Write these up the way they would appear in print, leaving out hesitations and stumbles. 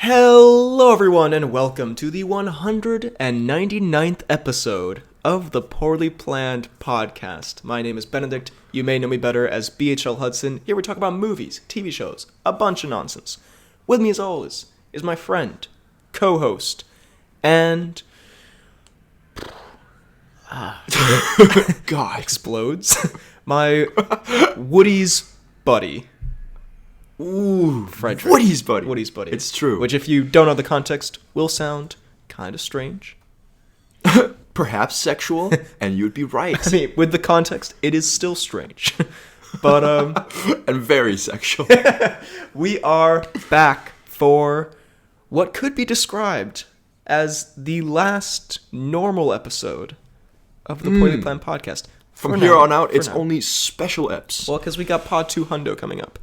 Hello everyone and welcome to the 199th episode of the Poorly Planned Podcast. My name is Benedict. You may know me better as BHL Hudson. Here we talk about movies, TV shows, a bunch of nonsense. With me as always is my friend, co-host, and... God. Explodes. My Woody's buddy. Ooh, Frederick. Woody's buddy. Woody's buddy. It's true. Which, if you don't know the context, will sound kind of strange. Perhaps sexual, and you'd be right. I mean, with the context, it is still strange. But, and very sexual. we are back for what could be described as the last normal episode of the Poorly Planned Podcast. From here on out, it's only special eps. Well, because we got Pod 2 Hundo coming up.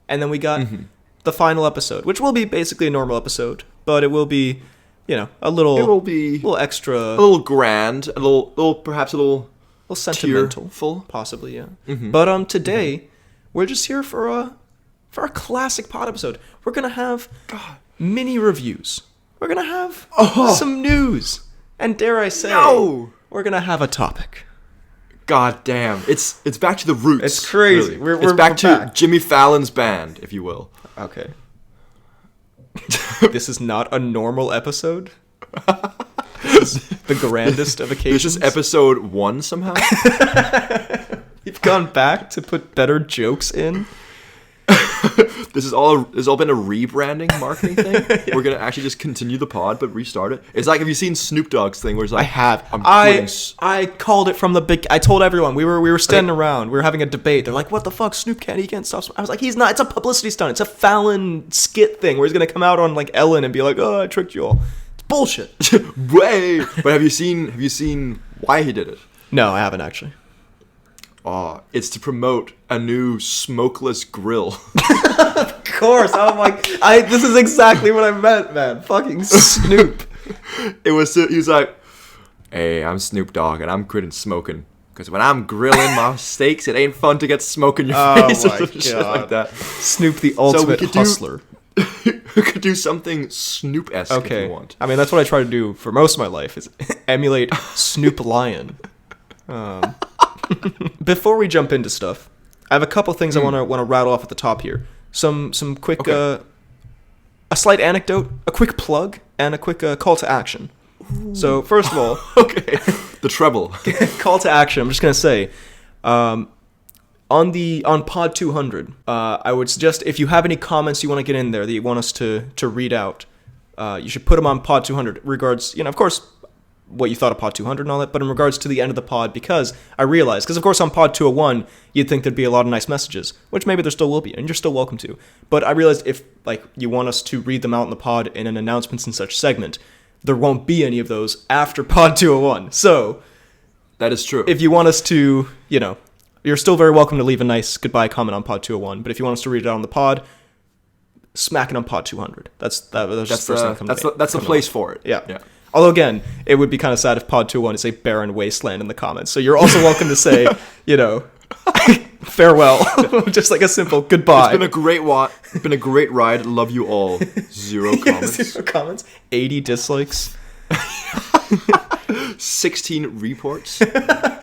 And then we got the final episode, which will be basically a normal episode, but it will be, you know, a little extra, a little grand, perhaps a little sentimental, tearful, possibly, yeah. But today we're just here for a classic pod episode. We're gonna have mini reviews. We're gonna have some news, and dare I say, we're gonna have a topic. God damn. It's back to the roots. It's crazy. Really. It's back to Jimmy Fallon's band, if you will. Okay. This is not a normal episode. This is the grandest of occasions. This is episode 1 somehow. You've gone back to put better jokes in. This has all been a rebranding marketing thing. Yeah. We're gonna actually just continue the pod but restart it. It's like, have you seen Snoop Dogg's thing where it's like, I have. I called it from the big. I told everyone we were standing around. We were having a debate. They're like, "What the fuck? He can't stop." I was like, "He's not. It's a publicity stunt. It's a Fallon skit thing where he's gonna come out on like Ellen and be like, "Oh, I tricked you all." It's bullshit. Way. But have you seen why he did it? No, I haven't actually. It's to promote a new smokeless grill. Of course. I'm like, this is exactly what I meant, man. Fucking Snoop. He was like, "Hey, I'm Snoop Dogg and I'm quitting smoking. Because when I'm grilling my steaks, it ain't fun to get smoke in your face." Oh my God. Shit like that. Snoop the ultimate hustler. We could do something Snoop-esque if you want. I mean, that's what I try to do for most of my life, is emulate Snoop Lion. Before we jump into stuff, I have a couple things I want to rattle off at the top here. Some quick, a slight anecdote, a quick plug, and a quick call to action. Ooh. So first of all, the treble. Call to action. I'm just gonna say, on Pod 200, I would suggest if you have any comments you want to get in there that you want us to read out, you should put them on Pod 200. Regards, of course, what you thought of Pod 200 and all that, but in regards to the end of the pod, because I realized, because of course on Pod 201, you'd think there'd be a lot of nice messages, which maybe there still will be, and you're still welcome to, but I realized if, you want us to read them out in the pod in an announcements and such segment, there won't be any of those after Pod 201, so... That is true. If you want us to, you're still very welcome to leave a nice goodbye comment on Pod 201, but if you want us to read it out on the pod, smack it on Pod 200. That's the first thing that's the place for it. Yeah. Although, again, it would be kind of sad if Pod 201 is a barren wasteland in the comments. So you're also welcome to say, farewell. Just like a simple goodbye. It's been a great ride. Love you all. 0 comments. 0 comments. 80 dislikes. 16 reports.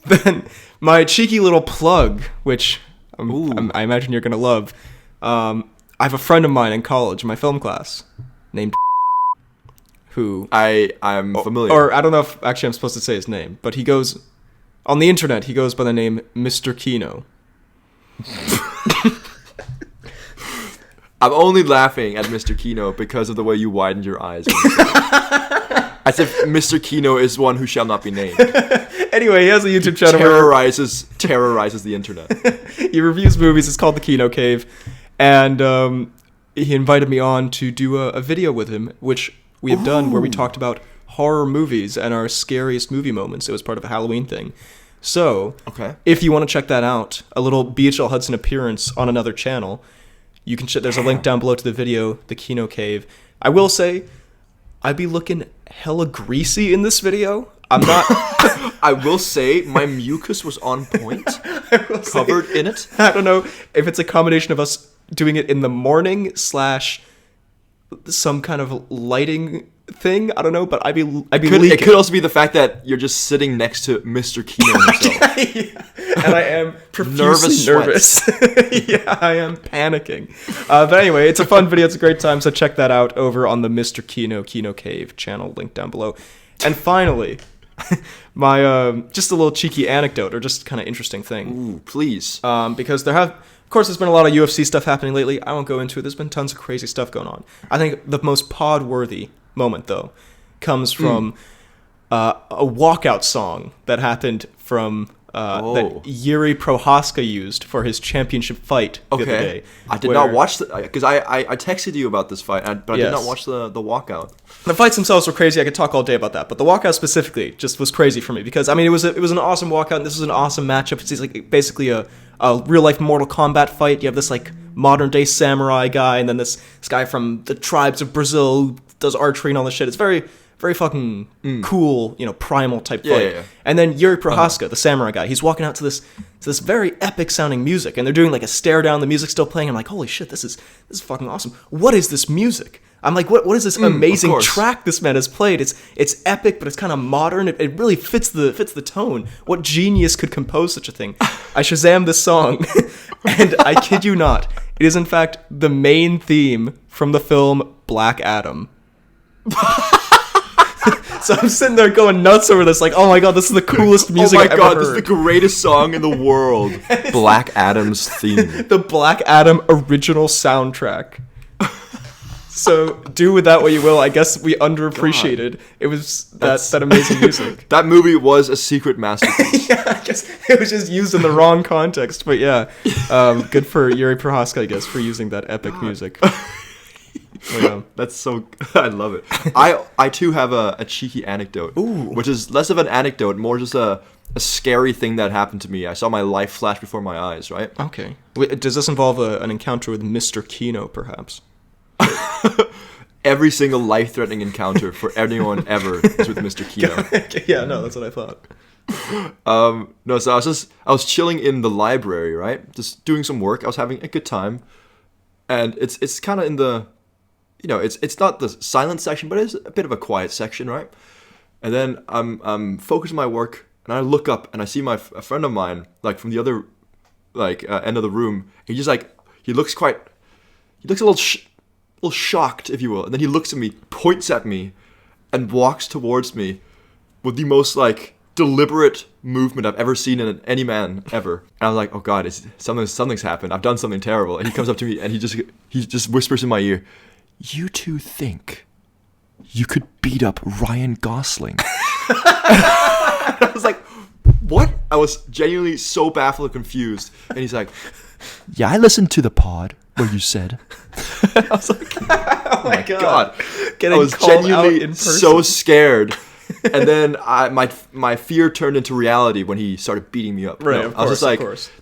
Then my cheeky little plug, which I imagine you're going to love. I have a friend of mine in college, in my film class, named... who I'm familiar. Or I don't know if actually I'm supposed to say his name, but he goes on the internet. He goes by the name Mr. Kino. I'm only laughing at Mr. Kino because of the way you widened your eyes. As if Mr. Kino is one who shall not be named. Anyway, he has a YouTube channel. Terrorizes the internet. He reviews movies. It's called The Kino Cave, and he invited me on to do a video with him, which we have done, where we talked about horror movies and our scariest movie moments. It was part of a Halloween thing. So, if you want to check that out, a little BHL Hudson appearance on another channel, you can there's a link down below to the video, The Kino Cave. I will say, I'd be looking hella greasy in this video. I'm not... I will say, my mucus was on point, covered in it. I don't know if it's a combination of us doing it in the morning / some kind of lighting thing. I don't know, but I'd be leaking. It could also be the fact that you're just sitting next to Mr. Kino himself. Yeah. And I am profusely nervous. Yeah, I am panicking. But anyway, it's a fun video. It's a great time. So check that out over on the Mr. Kino Cave channel, link down below. And finally, my just a little cheeky anecdote or just kind of interesting thing. Ooh, please. Because of course, there's been a lot of UFC stuff happening lately. I won't go into it. There's been tons of crazy stuff going on. I think the most pod-worthy moment, though, comes from a walkout song that happened from that Yuri Prohaska used for his championship fight the other day. I did not watch because I texted you about this fight, but I did not watch the walkout. The fights themselves were crazy. I could talk all day about that, but the walkout specifically just was crazy for me because I mean it was an awesome walkout. And this was an awesome matchup. It's like basically a real life Mortal Kombat fight. You have this like modern day samurai guy, and then this guy from the tribes of Brazil who does archery and all this shit. It's very, very fucking cool, primal type fight. Yeah. And then Yuri Prohaska, the samurai guy, he's walking out to this very epic sounding music, and they're doing like a stare down. The music's still playing. I'm like, holy shit, this is fucking awesome. What is this music? I'm like, what is this amazing track this man has played? It's epic, but it's kind of modern. It really fits the tone. What genius could compose such a thing? I Shazammed this song, and I kid you not, it is in fact the main theme from the film Black Adam. So I'm sitting there going nuts over this, like, oh my god, this is the coolest music I've ever heard. This is the greatest song in the world. Black Adam's theme. The Black Adam original soundtrack. So do with that what you will. I guess we underappreciated. It was that amazing music. That movie was a secret masterpiece. Yeah, I guess it was just used in the wrong context. But yeah, good for Yuri Prohaska, I guess, for using that epic music. That's so. I love it. I too have a cheeky anecdote, which is less of an anecdote, more just a scary thing that happened to me. I saw my life flash before my eyes. Right? Okay. Wait, does this involve an encounter with Mr. Kino, perhaps? Every single life-threatening encounter for anyone ever is with Mr. Kino. Yeah, no, that's what I thought. No, so I was chilling in the library, right? Just doing some work. I was having a good time, and it's kind of in the, it's not the silent section, but it's a bit of a quiet section, right? And then I'm focused on my work, and I look up and I see a friend of mine, like from the other, end of the room. He just he looks a little shocked, if you will, and then he looks at me, points at me, and walks towards me with the most deliberate movement I've ever seen in any man ever. And I was like, oh god, something's happened. I've done something terrible. And he comes up to me and he just whispers in my ear, "You two think you could beat up Ryan Gosling?" I was like, what? I was genuinely so baffled and confused. And he's like, "Yeah, I listened to the pod where you said." I was like, oh my god. I was genuinely so scared. And then my fear turned into reality when he started beating me up. Right, I was just like,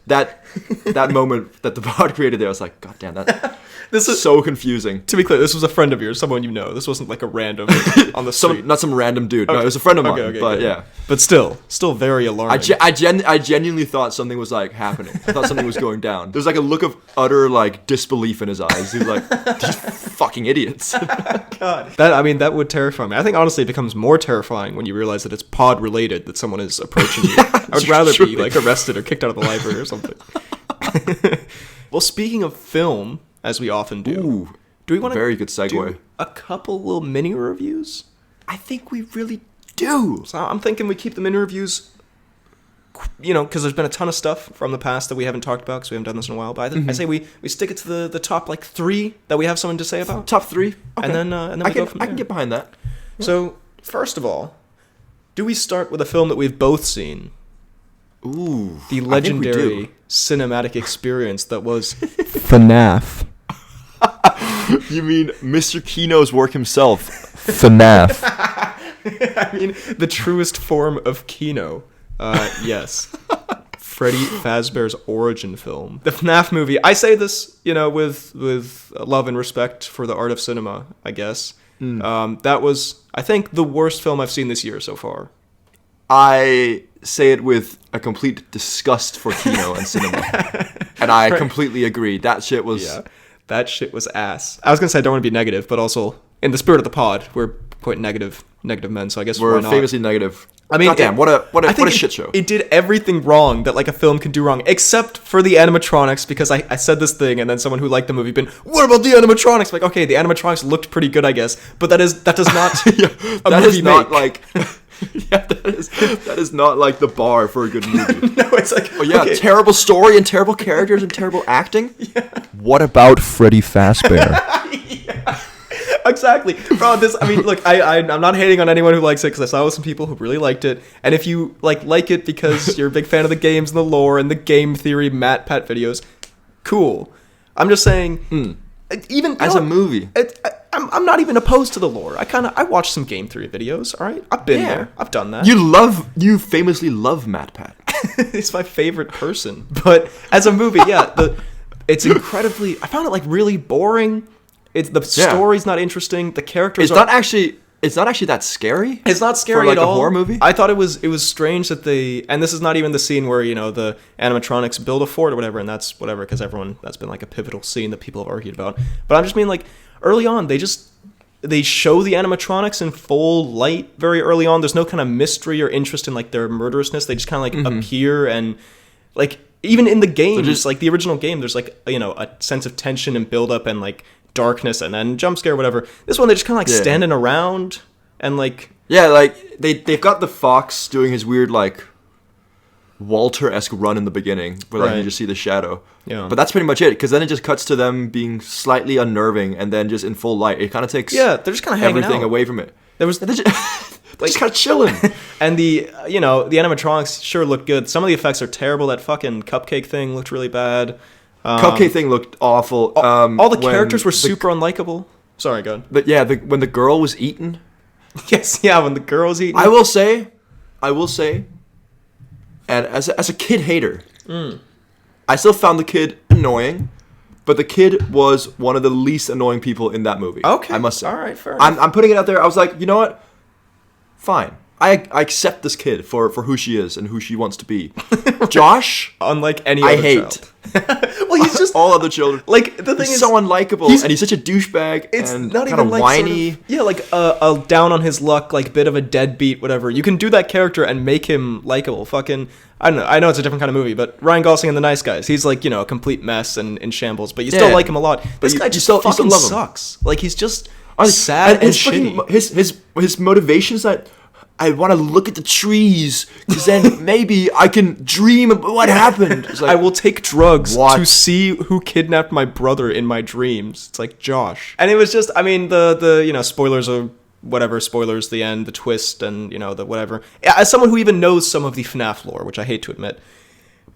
that moment that the pod created there, I was like, god damn, this is so confusing. To be clear, this was a friend of yours, someone you know. This wasn't like a random on the street. Not some random dude. Okay. No, it was a friend of mine. Okay, but good. Yeah. But still very alarming. I genuinely thought something was happening. I thought something was going down. There's a look of utter disbelief in his eyes. He was like, these fucking idiots. God. That would terrify me. I think honestly it becomes more terrifying when you realize that it's pod related that someone is approaching you. I would rather be arrested or kicked out of the library or something. Well, speaking of film, as we often do, do we want to very good segue. Do a couple little mini reviews? I think we really do. So I'm thinking we keep the mini reviews, because there's been a ton of stuff from the past that we haven't talked about because we haven't done this in a while. But I say we stick it to the top 3 that we have something to say about. Top 3, okay. And then we go from there. I can get behind that. Yeah. So first of all, do we start with a film that we've both seen? Ooh, the legendary cinematic experience that was FNAF. You mean Mr. Kino's work himself, FNAF? I mean, the truest form of Kino. Yes. Freddy Fazbear's origin film. The FNAF movie. I say this, with love and respect for the art of cinema, I guess. That was, I think, the worst film I've seen this year so far. I say it with a complete disgust for Kino and cinema. And I completely agree. That shit was... Yeah. That shit was ass. I was gonna say I don't want to be negative, but also in the spirit of the pod, we're quite negative men. So I guess We're why not? famously negative. I mean, goddamn, what a shit show. It did everything wrong that like a film can do wrong, except for the animatronics. Because I said this thing, and then someone who liked the movie been, what about the animatronics? Like, okay, the animatronics looked pretty good, I guess, but that does not Yeah, a that movie is not make. like. Yeah, that is not like the bar for a good movie. No, it's like, Oh yeah, okay. terrible story and terrible characters and terrible acting. What about Freddy Fazbear? Exactly, bro. This, I mean, look, I'm not hating on anyone who likes it because I saw some people who really liked it, and if you like it because you're a big fan of the games and the lore and the game theory Pat videos, cool. I'm just saying, even As a movie. I'm not even opposed to the lore. I watch some game theory videos. All right, I've been there. I've done that. You famously love Pat. He's my favorite person, but as a movie, yeah, it's incredibly. I found it like really boring. The story's not interesting. The characters. It's not actually that scary. It's not scary for, like, at all. a horror movie. I thought it was strange that and this is not even the scene where the animatronics build a fort or whatever, and that's whatever because that's been like a pivotal scene that people have argued about. But I'm just mean like early on they show the animatronics in full light very early on. There's no kind of mystery or interest in like their murderousness. They just kind of like appear and like even in the game, just like the original game, there's like a sense of tension and build up and like darkness and then jump scare, whatever. This one, they're just kind of like standing around and like... Yeah, like, they've got the fox doing his weird, like, Walter-esque run in the beginning, where like, you just see the shadow. Yeah. But that's pretty much it, because then it just cuts to them being slightly unnerving, and then just in full light. It kind of takes they're just kind of hanging everything out. away from it. They're Just kind of chilling. And the animatronics sure look good. Some of the effects are terrible. That fucking cupcake thing looked really bad. Cupcake thing looked awful. All the characters were super unlikable. Sorry, go ahead. But yeah, when the girl was eaten... Yes, yeah, when the girl was eaten... I will say, and as a kid hater, I still found the kid annoying, but the kid was one of the least annoying people in that movie. Okay. I must say. All right, fair enough. I'm putting it out there. I was like, you know what? Fine. I accept this kid for who she is and who she wants to be. Josh, unlike any other child. Well, he's just all other children. Like the thing he's is, so unlikable, and he's such a douchebag. It's and not kind even of like whiny. Sort of, yeah, like a down on his luck, like bit of a deadbeat, whatever. You can do that character and make him likable. Fucking, I don't know. I know it's a different kind of movie, but Ryan Gosling and the Nice Guys, he's like a complete mess and in shambles, but you still like him a lot. This guy just fucking love him. sucks. Like he's just sad and shitty. His motivations that. I want to look at the trees, because then maybe I can dream about what happened. It's like, I will take drugs what? to see who kidnapped my brother in my dreams. It's like Josh. And it was just, I mean, the spoilers are whatever, spoilers, the end, the twist, and, the whatever. As someone who even knows some of the FNAF lore, which I hate to admit,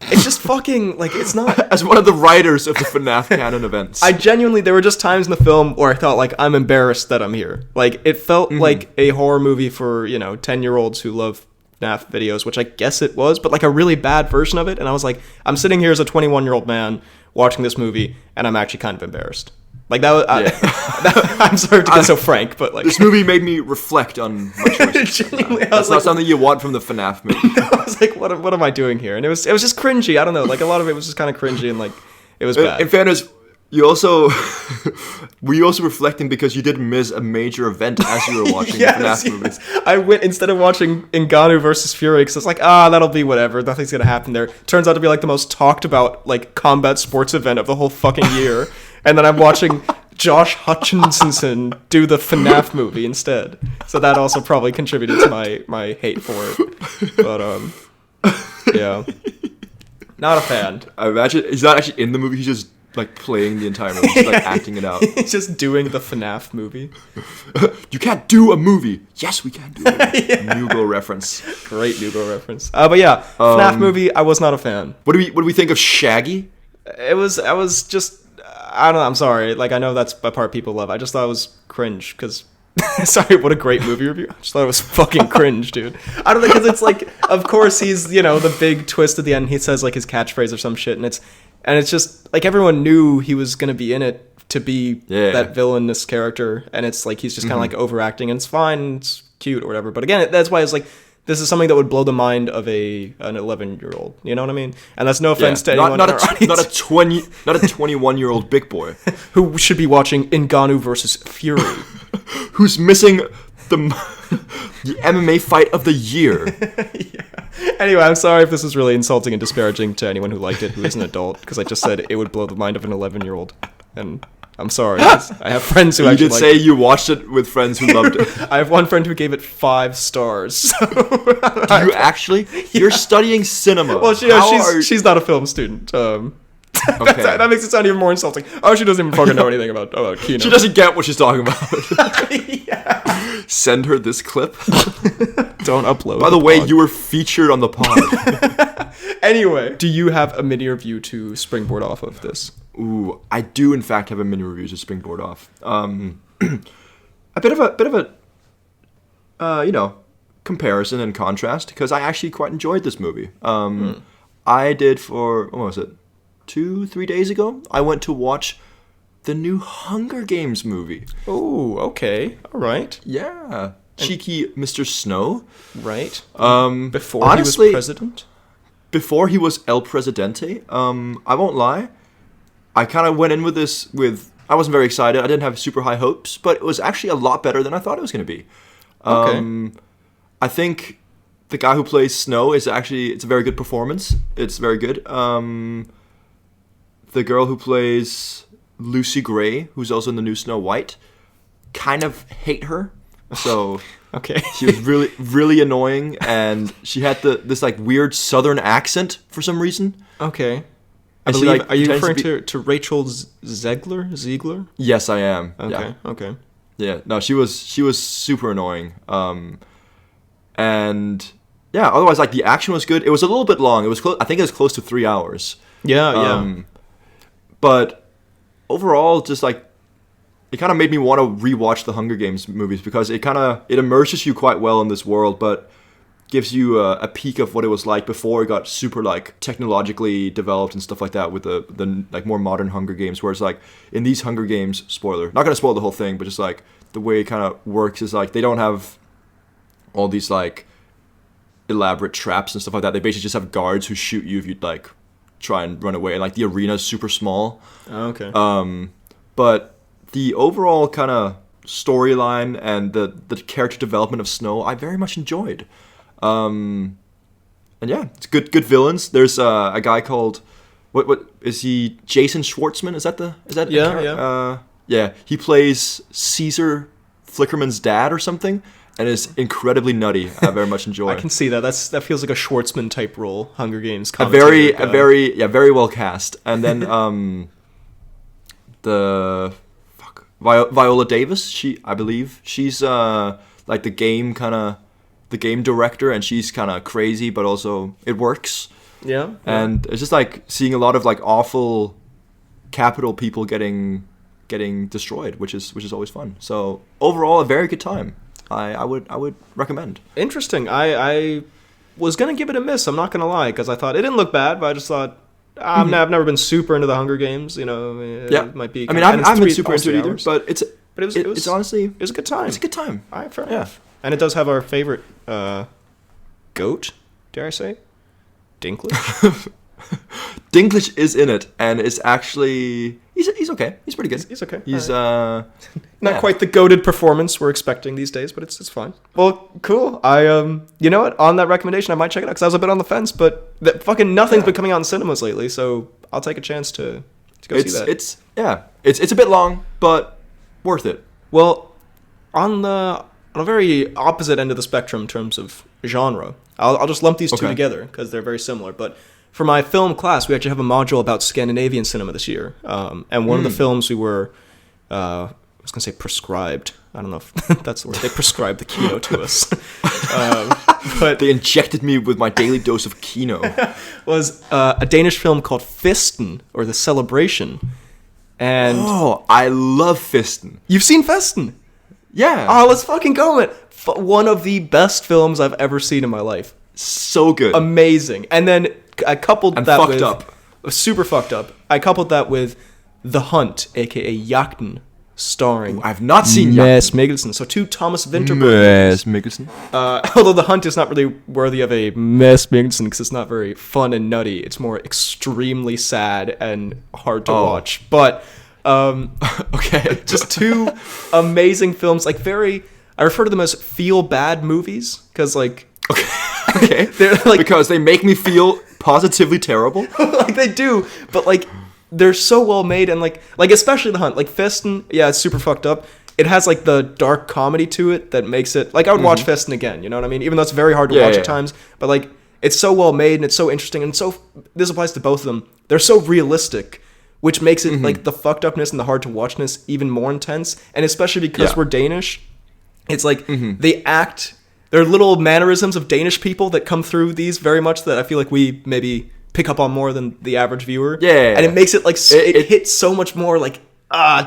it's just fucking, like, it's not... As one of the writers of the FNAF canon events. There were just times in the film where I thought, like, I'm embarrassed that I'm here. Like, it felt like a horror movie for, 10-year-olds who love FNAF videos, which I guess it was, but, like, a really bad version of it. And I was like, I'm sitting here as a 21-year-old man watching this movie, and I'm actually kind of embarrassed. Like, that was... I'm sorry to get so frank, but, like... This movie made me reflect on my choices. Genuinely, That's not something you want from the FNAF movie. I was like, what am I doing here? And it was just cringy. I don't know. Like, a lot of it was just kind of cringy and, like, it was bad. In fairness, were you also reflecting because you did miss a major event as you were watching the FNAF movies? I went, instead of watching Ngannou versus Fury, because it's like, that'll be whatever. Nothing's going to happen there. Turns out to be, like, the most talked about, like, combat sports event of the whole fucking year. And then I'm watching Josh Hutchinson do the FNAF movie instead. So that also probably contributed to my hate for it. But, yeah. Not a fan. I imagine he's not actually in the movie, he's just, like, playing the entire movie. He's, like, acting it out. He's just doing the FNAF movie. You can't do a movie. Yes, we can do a movie. Nugo reference. Great Nugo reference. But yeah, FNAF movie, I was not a fan. What do we think of Shaggy? I was just... I don't know, I'm sorry. Like, I know that's a part people love. I just thought it was cringe, because... Sorry, what a great movie review. I just thought it was fucking cringe, dude. I don't know, because it's like, of course he's, the big twist at the end. He says, like, his catchphrase or some shit, and it's just, like, everyone knew he was going to be in it to be that villainous character, and it's like, he's just kind of, like, overacting, and it's fine, it's cute, or whatever. But again, that's why it's like, This is something that would blow the mind of an 11-year-old. You know what I mean? And that's no offense to anyone not in our audience. not a 21-year-old big boy who should be watching Ngannou versus Fury. who's missing the MMA fight of the year. Yeah. Anyway, I'm sorry if this is really insulting and disparaging to anyone who liked it who is an adult, because I just said it would blow the mind of an 11-year-old. And I'm sorry. I have friends who actually liked it. You did say you watched it with friends who loved it. I have one friend who gave it 5 stars. So Do you actually? You're studying cinema. Well, she's not a film student. Okay. That makes it sound even more insulting. Oh, she doesn't even fucking know anything about Kino. She doesn't get what she's talking about. Yeah. Send her this clip. Don't upload. By the way, you were featured on the pod. Anyway, do you have a mini review to springboard off of this? Ooh, I do in fact have a mini review to springboard off. A bit of a comparison and contrast, because I actually quite enjoyed this movie. I did for, what was it, 2-3 days ago, I went to watch the new Hunger Games movie. Oh, okay, all right. Yeah, cheeky Mr. Snow. Right. Before Honestly, he was president. Before he was El Presidente. I won't lie, I kind of went in with this I wasn't very excited. I didn't have super high hopes, but it was actually a lot better than I thought it was going to be. Okay. I think the guy who plays Snow it's a very good performance. It's very good. The girl who plays Lucy Gray, who's also in the new Snow White, kind of hate her. So okay. She was really, really annoying, and she had this like weird Southern accent for some reason. Okay. And are you referring to Rachel Ziegler? Yes, I am. Okay. Yeah. Okay. Yeah. No, she was super annoying. And yeah, otherwise like the action was good. It was a little bit long. It was I think it was close to 3 hours. Yeah. But overall, just like it kind of made me want to rewatch the Hunger Games movies, because it immerses you quite well in this world, but gives you a peek of what it was like before it got super like technologically developed and stuff like that with the like more modern Hunger Games. Whereas like in these Hunger Games, spoiler, not gonna spoil the whole thing, but just like the way it kind of works is like they don't have all these like elaborate traps and stuff like that. They basically just have guards who shoot you if you'd like try and run away. And like the arena is super small. Oh, okay. But the overall kind of storyline and the character development of Snow, I very much enjoyed. And yeah, it's good villains. There's a guy called what is he? Jason Schwartzman? Is that yeah? He plays Caesar Flickerman's dad or something, and is incredibly nutty. I very much enjoy. I can see that. That feels like a Schwartzman type role. Hunger Games. Very well cast. And then Viola Davis. She's like the game director, and she's kind of crazy, but also it works. Yeah. And it's just like seeing a lot of like awful capital people getting destroyed, which is always fun. So overall, a very good time. I would recommend. Interesting. I was gonna give it a miss. I'm not gonna lie, because I thought it didn't look bad, but I just thought I've never been super into the Hunger Games. You know, it might be. I mean, I haven't been super into it either, but it's honestly it was a good time. It's a good time. All right, fair enough. And it does have our favorite goat, dare I say, Dinklage. Dinklage is in it, and it's actually he's okay. He's pretty good. He's okay. He's not quite the goated performance we're expecting these days, but it's fine. Well, cool. I you know what? On that recommendation, I might check it out, because I was a bit on the fence, but fucking nothing's been coming out in cinemas lately, so I'll take a chance to go see that. It's a bit long, but worth it. Well, on a very opposite end of the spectrum in terms of genre, I'll just lump these two together because they're very similar. But for my film class, we actually have a module about Scandinavian cinema this year. And one of the films we were, I was going to say prescribed. I don't know if that's the word. They prescribed the Kino to us. But they injected me with my daily dose of Kino. Was a Danish film called Festen, or The Celebration. And I love Festen. You've seen Festen? Yeah. Oh, let's fucking go with it. One of the best films I've ever seen in my life. So good. Amazing. And then I coupled that fucked with... up. Super fucked up. I coupled that with The Hunt, a.k.a. Jagten. starring I've not seen Mads Mikkelsen. So two Thomas Vinterberg Mads Mikkelsen. although The Hunt is not really worthy of a Mads Mikkelsen because it's not very fun and nutty. It's more extremely sad and hard to watch. But Okay. just two amazing films. Like I refer to them as feel bad movies because like Okay. they're like Because they make me feel positively terrible. like they do, but like they're so well made and like especially The Hunt. Like Festen, yeah, it's super fucked up. It has like the dark comedy to it that makes it like I would watch Festen again. You know what I mean? Even though it's very hard to watch at times, but like it's so well made and it's so interesting and so this applies to both of them. They're so realistic, which makes it like the fucked upness and the hard to watchness even more intense. And especially because we're Danish, it's like they act. There are little mannerisms of Danish people that come through these very much that I feel like we maybe pick up on more than the average viewer. Yeah. And it makes it like it hits so much more like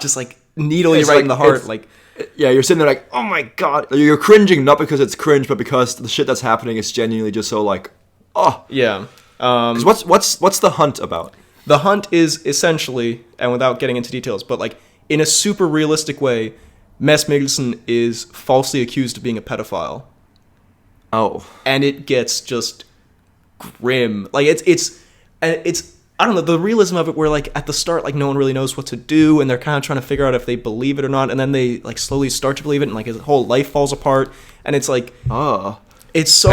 just like needle you right in the heart. Like yeah, you're sitting there like, oh my god, you're cringing not because it's cringe, but because the shit that's happening is genuinely just so like, oh yeah. 'Cause what's The Hunt about? The Hunt is essentially, and without getting into details, but like in a super realistic way, Mads Mikkelsen is falsely accused of being a pedophile. Oh. And it gets just grim. Like it's I don't know, the realism of it where like at the start like no one really knows what to do and they're kind of trying to figure out if they believe it or not, and then they like slowly start to believe it and like his whole life falls apart and it's like it's so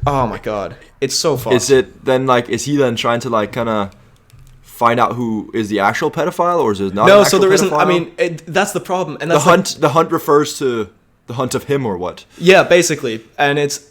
oh my god. It's so fun. Is it then like is he then trying to like kind of find out who is the actual pedophile or is it not? No, so there isn't. I mean, that's the problem. And that's the hunt refers to the hunt of him or what? Yeah, basically. And it's.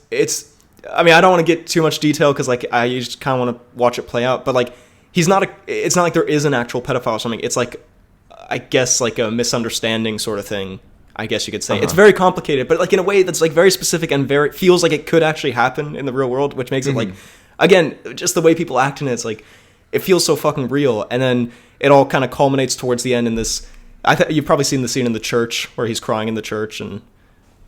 I mean, I don't want to get too much detail because like I just kind of want to watch it play out. But like, he's not. It's not like there is an actual pedophile or something. It's like, I guess like a misunderstanding sort of thing. I guess you could say it's very complicated, but like in a way that's like very specific and very feels like it could actually happen in the real world, which makes it like, again, just the way people act in it. It's like. It feels so fucking real, and then it all kind of culminates towards the end in this. You've probably seen the scene in the church where he's crying in the church, and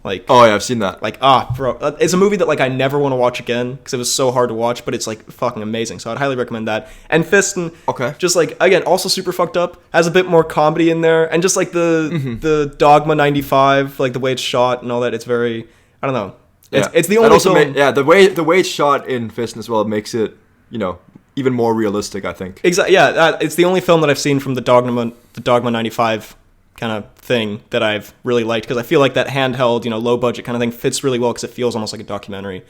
like, oh yeah, I've seen that. Like, bro, it's a movie that like I never want to watch again because it was so hard to watch, but it's like fucking amazing. So I'd highly recommend that. And Fisten, just like again, also super fucked up, has a bit more comedy in there, and just like the Dogma 95, like the way it's shot and all that. It's very, I don't know. It's the only film. The way it's shot in Fisten as well makes it, you know, even more realistic, I think. Exactly. Yeah, it's the only film that I've seen from the Dogma 95 kind of thing that I've really liked because I feel like that handheld, you know, low budget kind of thing fits really well because it feels almost like a documentary.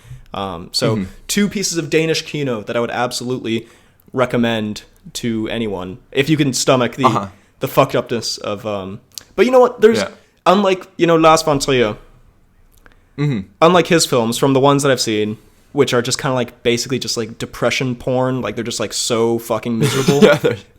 Two pieces of Danish kino that I would absolutely recommend to anyone if you can stomach the fucked upness of. But you know what? There's unlike Lars von Trier. Unlike his films, from the ones that I've seen, which are just kind of like basically just like depression porn, like they're just like so fucking miserable.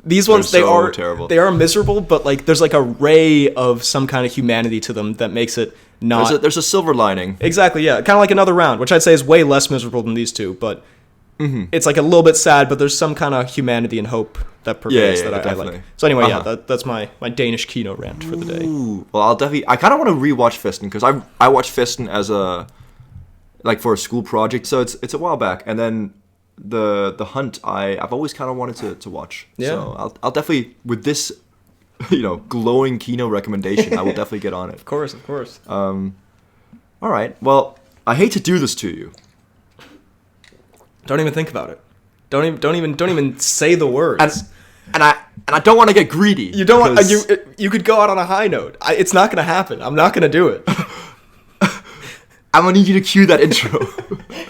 These ones they are terrible. They are miserable, but like there's like a ray of some kind of humanity to them that makes it not. There's a silver lining. Exactly, yeah, kind of like Another Round, which I'd say is way less miserable than these two, but it's like a little bit sad, but there's some kind of humanity and hope that pervades that I like. So anyway, that's my Danish kino rant for the day. Ooh, well, I kind of want to rewatch Fisten because I watched Fisten as a. Like for a school project, so it's a while back, and then the Hunt I've always kind of wanted to watch. Yeah. So I'll definitely with this, glowing kino recommendation, I will definitely get on it. Of course. All right. Well, I hate to do this to you. Don't even think about it. Don't even say the words. And I don't want to get greedy. You don't want you could go out on a high note. It's not going to happen. I'm not going to do it. I'm gonna need you to cue that intro.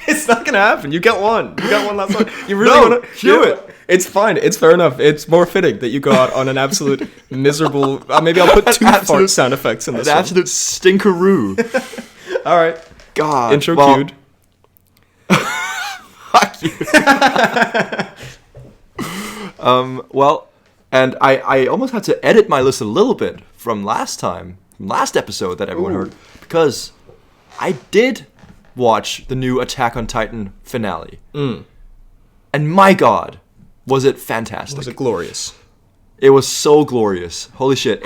It's not gonna happen. You got one last one. You really want to cue it? It's fine. It's fair enough. It's more fitting that you go out on an absolute miserable. Maybe I'll put two fart sound effects in this. An absolute stinkeroo. All right. God. Intro cued. Fuck you. And I almost had to edit my list a little bit from last episode that everyone heard because. I did watch the new Attack on Titan finale. And my God, was it fantastic. Was it glorious? It was so glorious. Holy shit.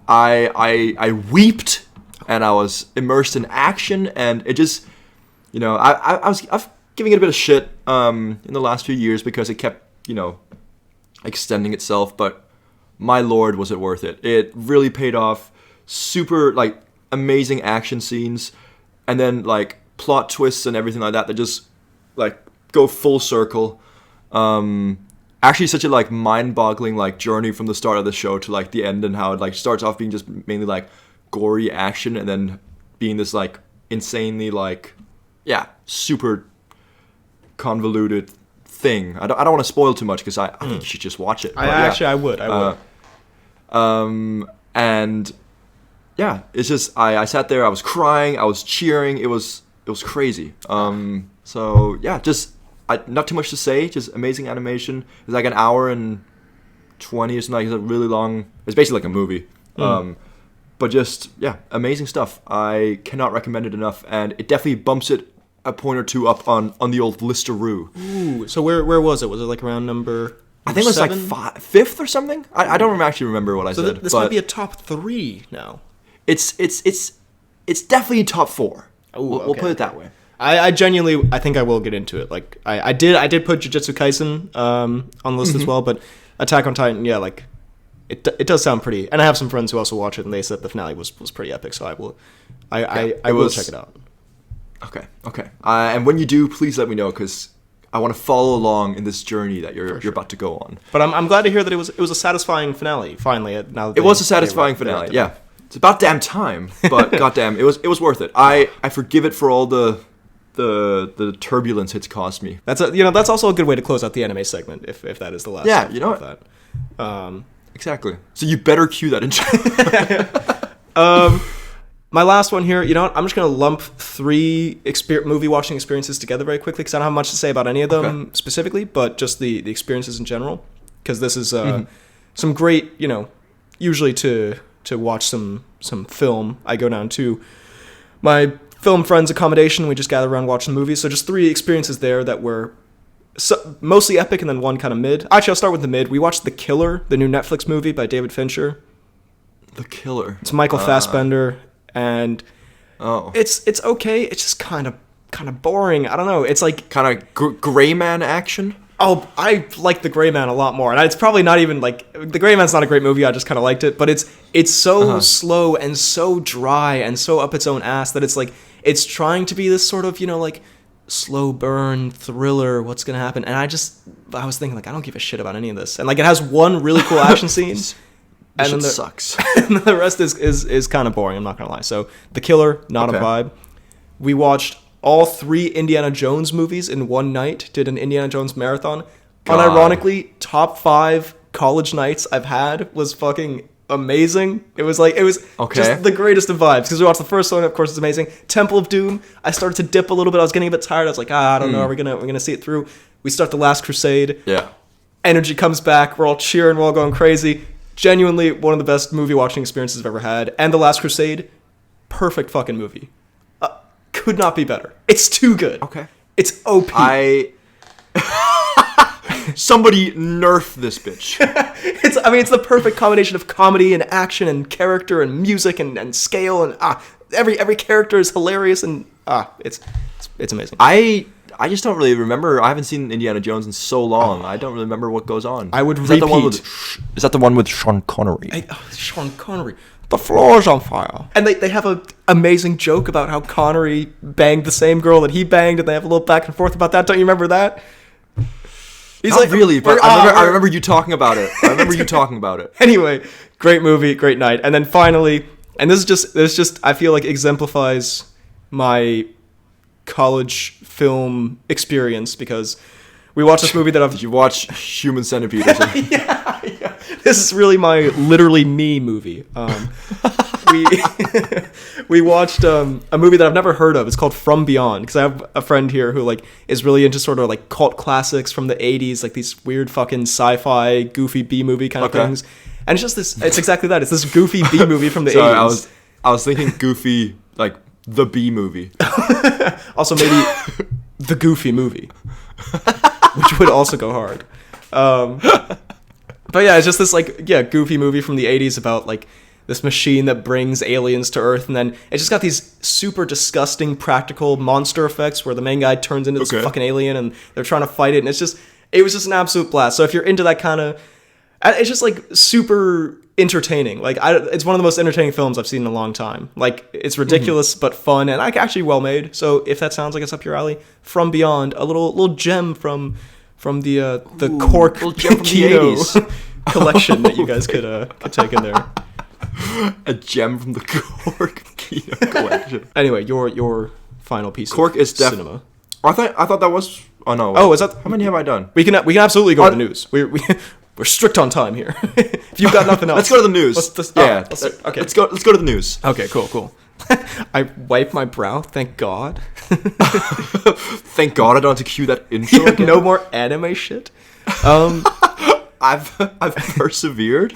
I weeped and I was immersed in action and it just, I've giving it a bit of shit in the last few years because it kept, extending itself. But my lord, was it worth it. It really paid off. Super, like, amazing action scenes. And then, like, plot twists and everything like that just, like, go full circle. Actually such a, like, mind-boggling, like, journey from the start of the show to, like, the end, and how it, like, starts off being just mainly, like, gory action, and then being this, like, insanely, like, yeah, super convoluted thing. I don't want to spoil too much, because I think you should just watch it. I would. And yeah, it's just I sat there, I was crying, I was cheering, it was crazy. So yeah, just not too much to say, just amazing animation. It's like an hour and 20 or something. It's a really long. It's basically like a movie. But just, yeah, amazing stuff. I cannot recommend it enough, and it definitely bumps it a point or two up on the old listeroo. Ooh, so where was it? Was it like around number I think it was 7? like fifth or something. I don't actually remember what I said. So this might be a top 3 now. It's definitely top 4. Ooh, we'll put it that way. I genuinely, I think I will get into it. Like I did put Jujutsu Kaisen on the list as well, but Attack on Titan, yeah, like it does sound pretty. And I have some friends who also watch it, and they said the finale was pretty epic. So I will check it out. Okay. And when you do, please let me know, because I want to follow along in this journey that you're about to go on. But I'm glad to hear that it was a satisfying finale. Finally, now that it was a satisfying finale. Yeah, it's about damn time. But goddamn, it was worth it. I forgive it for all the turbulence it's cost me. That's also a good way to close out the anime segment, if that is the last. Yeah, you know what? That. Exactly. So you better cue that intro. My last one here, you know what? I'm just going to lump 3 movie watching experiences together very quickly, because I don't have much to say about any of them specifically, but just the experiences in general. Because this is some great, usually to watch some film, I go down to my film friends' accommodation. We just gather around watching movies. So just 3 experiences there that were mostly epic, and then one kind of mid. Actually, I'll start with the mid. We watched The Killer, the new Netflix movie by David Fincher. The Killer. It's Michael Fassbender. And Oh. It's okay. It's just kind of boring. I don't know. It's like kind of Gray Man action. Oh, I like The Gray Man a lot more. And it's probably not even like The Gray Man's not a great movie. I just kind of liked it, but it's so slow and so dry and so up its own ass that it's like it's trying to be this sort of, like slow burn thriller, what's going to happen? And I was thinking like I don't give a shit about any of this. And like it has one really cool action scene. And then sucks. And the rest is kind of boring, I'm not going to lie. So The Killer, not a vibe. We watched all 3 Indiana Jones movies in one night, did an Indiana Jones marathon. Unironically, top 5 college nights I've had was fucking amazing. It was just the greatest of vibes, because we watched the first one, of course, it's amazing. Temple of Doom, I started to dip a little bit. I was getting a bit tired. I was like, I don't know, we're gonna see it through. We start The Last Crusade. Yeah. Energy comes back. We're all cheering. We're all going crazy. Genuinely one of the best movie watching experiences I've ever had. And The Last Crusade, perfect fucking movie. Could not be better. It's too good. Okay. It's OP. Somebody nerf this bitch. It's the perfect combination of comedy and action and character and music and scale, and every character is hilarious, and it's amazing. I just don't really remember. I haven't seen Indiana Jones in so long. I don't really remember what goes on. I would repeat. Is that the one with Sean Connery? Sean Connery. The floor is on fire. And they have an amazing joke about how Connery banged the same girl that he banged, and they have a little back and forth about that. Don't you remember that? He's Not like, really, but I remember you talking about it. Anyway, great movie, great night. And then finally, and this just I feel like exemplifies my college film experience, because we watched this movie that Did you watch Human Centipede or something? yeah. This is really my literally me movie. We watched a movie that I've never heard of. It's called From Beyond, because I have a friend here who like is really into sort of like cult classics from the 80s, like these weird fucking sci-fi goofy B-movie kind of things. And it's just this, it's exactly that. It's this goofy B-movie from the 80s. I was thinking goofy, like the B-movie. Also maybe the Goofy movie, which would also go hard. But yeah, it's just this goofy movie from the 80s about like this machine that brings aliens to Earth, and then it's just got these super disgusting practical monster effects where the main guy turns into this fucking alien and they're trying to fight it, and it was just an absolute blast. So if you're into that kind of It's just like super entertaining. Like it's one of the most entertaining films I've seen in a long time. Like it's ridiculous but fun and like actually well made. So if that sounds like it's up your alley, From Beyond, a little gem from the Cork little gem from the Kino 80s. collection that you guys could take in there. A gem from the Cork Kino collection. Anyway, your final piece Cork of is cinema. I thought that was. Oh no. Oh, is that? How many have I done? We can absolutely go to the news. We're strict on time here. If you've got nothing else, Let's go to the news. Okay. Let's go to the news. Okay, cool. I wipe my brow. Thank God. Thank God I don't have to cue that intro. Again. No more anime shit. I've persevered.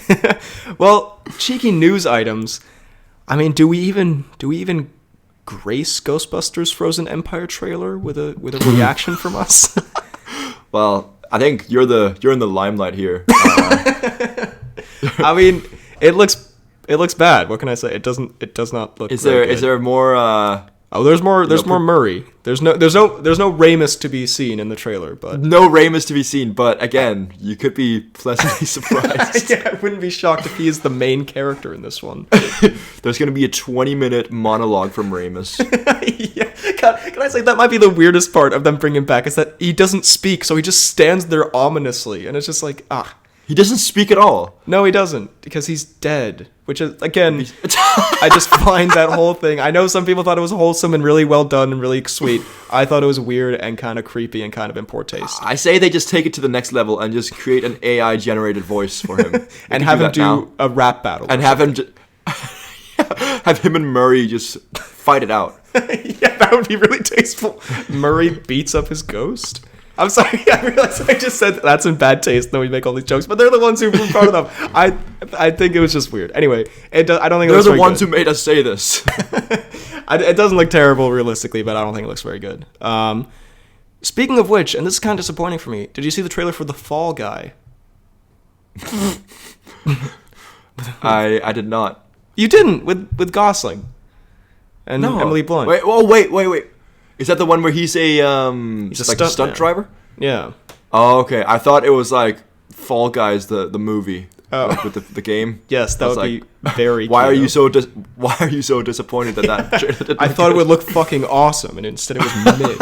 Well, cheeky news items. I mean, do we even grace Ghostbusters Frozen Empire trailer with a reaction from us? Well, I think you're in the limelight here. I mean, it looks bad. What can I say? It does not look. Is there more? There's more Murray. There's no Ramus to be seen in the trailer, but no Ramus to be seen. But again, you could be pleasantly surprised. Yeah, I wouldn't be shocked if he is the main character in this one. There's gonna be a 20-minute monologue from Ramus. Yeah, can I say that might be the weirdest part of them bringing him back is that he doesn't speak, so he just stands there ominously, and it's just like He doesn't speak at all. No, he doesn't, because he's dead. Which is, again, I just find that whole thing. I know some people thought it was wholesome and really well done and really sweet. I thought it was weird and kind of creepy and kind of in poor taste. I say they just take it to the next level and just create an AI-generated voice for him. And have him do a rap battle. And have him have him and Murray just fight it out. Yeah, that would be really tasteful. Murray beats up his ghost. I'm sorry, I realized I just said that's in bad taste. No, we make all these jokes, but they're the ones who brought it up. I think it was just weird. Anyway, I don't think they're the ones who made us say this. It doesn't look terrible realistically, but I don't think it looks very good. Speaking of which, and this is kind of disappointing for me, did you see the trailer for The Fall Guy? I did not. You didn't with Gosling and Emily Blunt. Wait. Is that the one where he's a stunt driver? Yeah. Oh, okay. I thought it was like Fall Guys, the movie, like with the game. Yes, that would be very. Why are you so disappointed that? I thought it would look fucking awesome, and instead it was mid.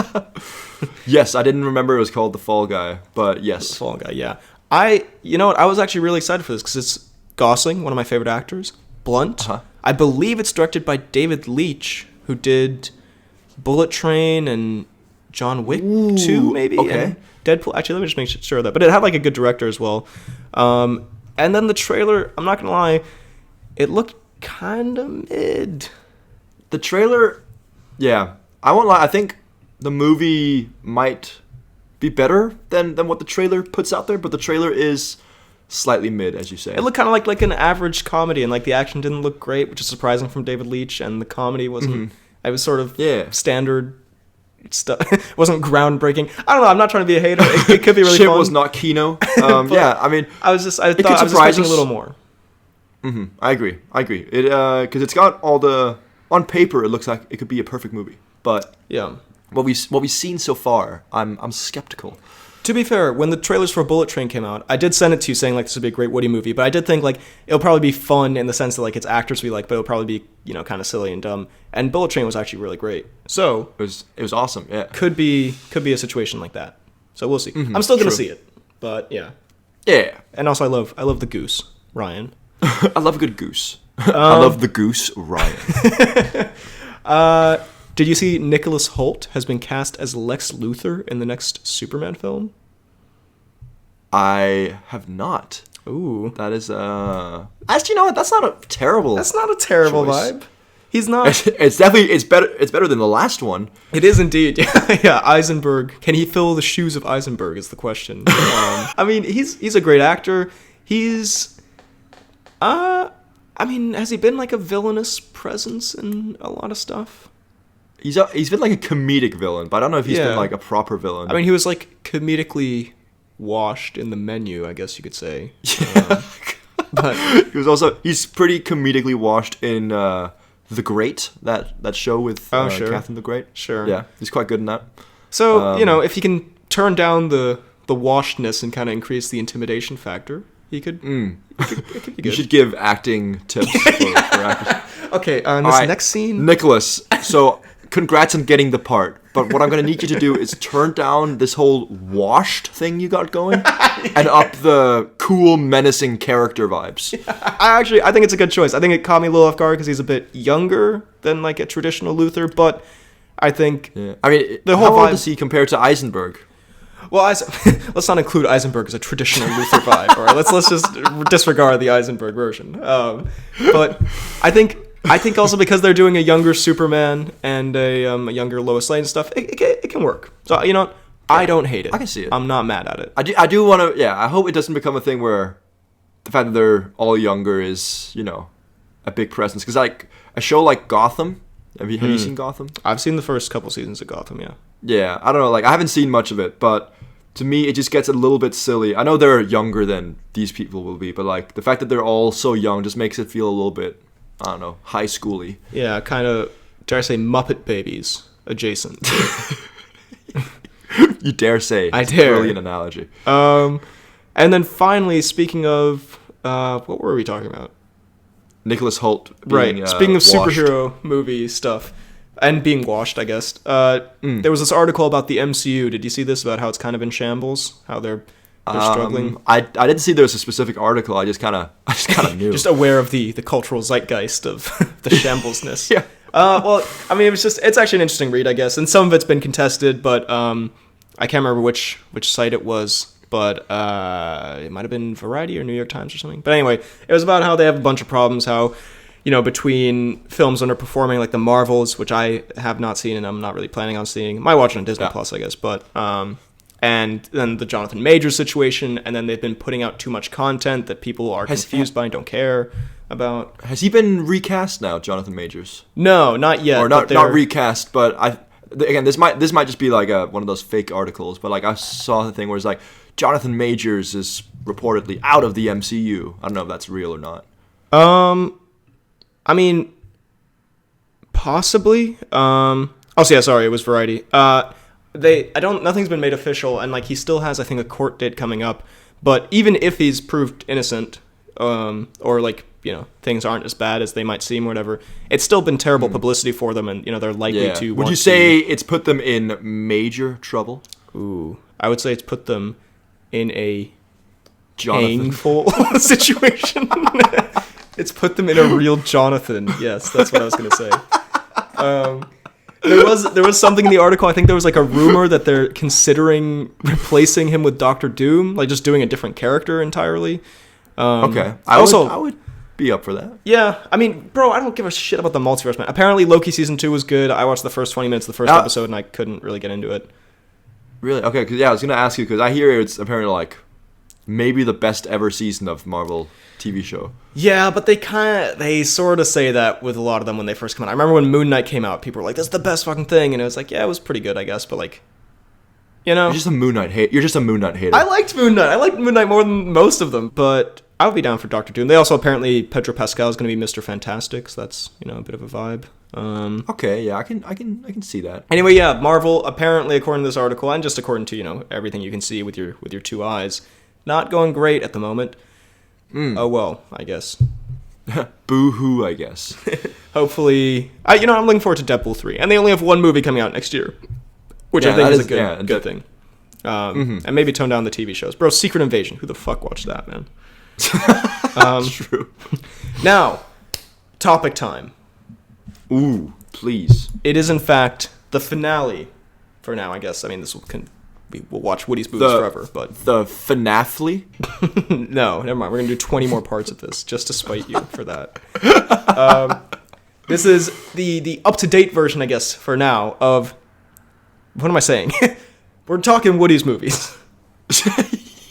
Yes, I didn't remember it was called The Fall Guy, but yes, The Fall Guy. Yeah. You know what? I was actually really excited for this because it's Gosling, one of my favorite actors. Blunt. Uh-huh. I believe it's directed by David Leitch, who did Bullet Train and John Wick 2, maybe? Okay. And Deadpool. Actually, let me just make sure of that. But it had like a good director as well. And then the trailer, I'm not going to lie, it looked kind of mid. The trailer, yeah. I won't lie, I think the movie might be better than what the trailer puts out there, but the trailer is slightly mid, as you say. It looked kind of like an average comedy, and like the action didn't look great, which is surprising from David Leitch, and the comedy wasn't... Mm-hmm. It was sort of standard stuff. It wasn't groundbreaking. I don't know. I'm not trying to be a hater. It could be really Shit fun. was not Kino. Yeah, I mean... I thought I was expecting a little more. Mm-hmm. I agree. It because it's got all the... On paper, it looks like it could be a perfect movie. But yeah, what we've seen so far, I'm skeptical. To be fair, when the trailers for Bullet Train came out, I did send it to you saying like this would be a great Woody movie, but I did think like it'll probably be fun in the sense that like it's actors we like, but it'll probably be, you know, kind of silly and dumb. And Bullet Train was actually really great. So it was awesome. Yeah, could be a situation like that. So we'll see. Mm-hmm, I'm still gonna see it, but yeah. And also I love the goose, Ryan. I love a good goose. I love the goose, Ryan. Did you see Nicholas Hoult has been cast as Lex Luthor in the next Superman film? I have not. Ooh. That is actually, you know what? That's not a terrible choice. Vibe. He's not. It's definitely it's better than the last one. It is indeed. Yeah, Eisenberg. Can he fill the shoes of Eisenberg is the question. I mean, he's a great actor. He's I mean, has he been like a villainous presence in a lot of stuff? He's been like a comedic villain, but I don't know if he's been like a proper villain. I mean, he was like comedically washed in The Menu, I guess you could say. But he's pretty comedically washed in The Great, that show with Catherine the Great. Sure. Yeah, he's quite good in that. So, you know, if he can turn down the washedness and kind of increase the intimidation factor, He could. It could be You good. should give acting tips for actors. Okay, this Alright, next scene. Nicholas, so congrats on getting the part. But what I'm going to need you to do is turn down this whole washed thing you got going and up the cool, menacing character vibes. I think it's a good choice. I think it caught me a little off guard because he's a bit younger than like a traditional Luthor, but I think Yeah. I mean, The whole how old vibe- is he compared to Eisenberg? well, let's not include Eisenberg as a traditional Luthor vibe. All right, let's just disregard the Eisenberg version. But I think also because they're doing a younger Superman and a younger Lois Lane and stuff, it can work. So you know, I don't hate it. I can see it. I'm not mad at it. I do want to, I hope it doesn't become a thing where the fact that they're all younger is, a big presence. Because like a show like Gotham, have you seen Gotham? I've seen the first couple seasons of Gotham. Yeah. Yeah, I don't know, like I haven't seen much of it, but to me it just gets a little bit silly. I know they're younger than these people will be, but like the fact that they're all so young just makes it feel a little bit, I don't know, high schooly. Yeah, kind of, dare I say, Muppet Babies adjacent. You dare say. I It's a dare. brilliant analogy. And then finally, speaking of, what were we talking about? Nicholas Hoult being, Right. Speaking of washed. superhero movie stuff and being washed, I guess. There was this article about the MCU. Did you see this about how it's kind of in shambles? How they're struggling? I didn't see there was a specific article. I just kind of knew. Just aware of the cultural zeitgeist of the shamblesness. Yeah. Well, I mean, it's actually an interesting read, I guess, and some of it's been contested, but I can't remember which site it was, but it might have been Variety or New York Times or something. But anyway, it was about how they have a bunch of problems, how, between films underperforming, like the Marvels, which I have not seen and I'm not really planning on seeing. Might watch it on Disney Plus, I guess, but and then the Jonathan Majors situation, and then they've been putting out too much content that people are confused by and don't care about. Has he been recast now, Jonathan Majors? No, not yet. Or but not recast, but this might just be like one of those fake articles, but like I saw the thing where it's like Jonathan Majors is reportedly out of the MCU. I don't know if that's real or not. I mean, possibly. Oh, yeah, sorry, it was Variety. Nothing's been made official, and like he still has, I think, a court date coming up. But even if he's proved innocent, or like things aren't as bad as they might seem, or whatever, it's still been terrible publicity for them, and they're likely to. Would you say it's put them in major trouble? Ooh, I would say it's put them in a Jonathan. painful situation. It's put them in a real Jonathan. Yes, that's what I was gonna say. There was something in the article. I think there was like a rumor that they're considering replacing him with Doctor Doom, like just doing a different character entirely. Okay, I would be up for that. Yeah, I mean, bro, I don't give a shit about the multiverse, man. Apparently, Loki season 2 was good. I watched the first 20 minutes of the first episode, and I couldn't really get into it. Really? Okay, because I was gonna ask you because I hear it's apparently like maybe the best ever season of Marvel TV show. Yeah, but they sort of say that with a lot of them when they first come out. I remember when Moon Knight came out, people were like, "This is the best fucking thing," and it was like, yeah, it was pretty good, I guess, but like, You're just a Moon Knight hater. You're just a Moon Knight hater. I liked Moon Knight. I liked Moon Knight more than most of them, but I would be down for Doctor Doom. They also apparently Pedro Pascal is going to be Mr. Fantastic, so that's a bit of a vibe. Okay, yeah, I can see that. Anyway, yeah, Marvel apparently, according to this article, and just according to everything you can see with your two eyes, not going great at the moment. Oh well, I guess. Boo-hoo, I guess. Hopefully, I'm looking forward to Deadpool 3, and they only have one movie coming out next year, which I think is a good thing. And maybe tone down the TV shows. Bro, Secret Invasion. Who the fuck watched that, man? True. Now, topic time. Ooh, please. It is, in fact, the finale for now, I guess. I mean, we'll watch Woody's movies forever, but... The finale? No, never mind. We're going to do 20 more parts of this, just to spite you for that. This is the up-to-date version, I guess, for now, of... What am I saying? We're talking Woody's movies.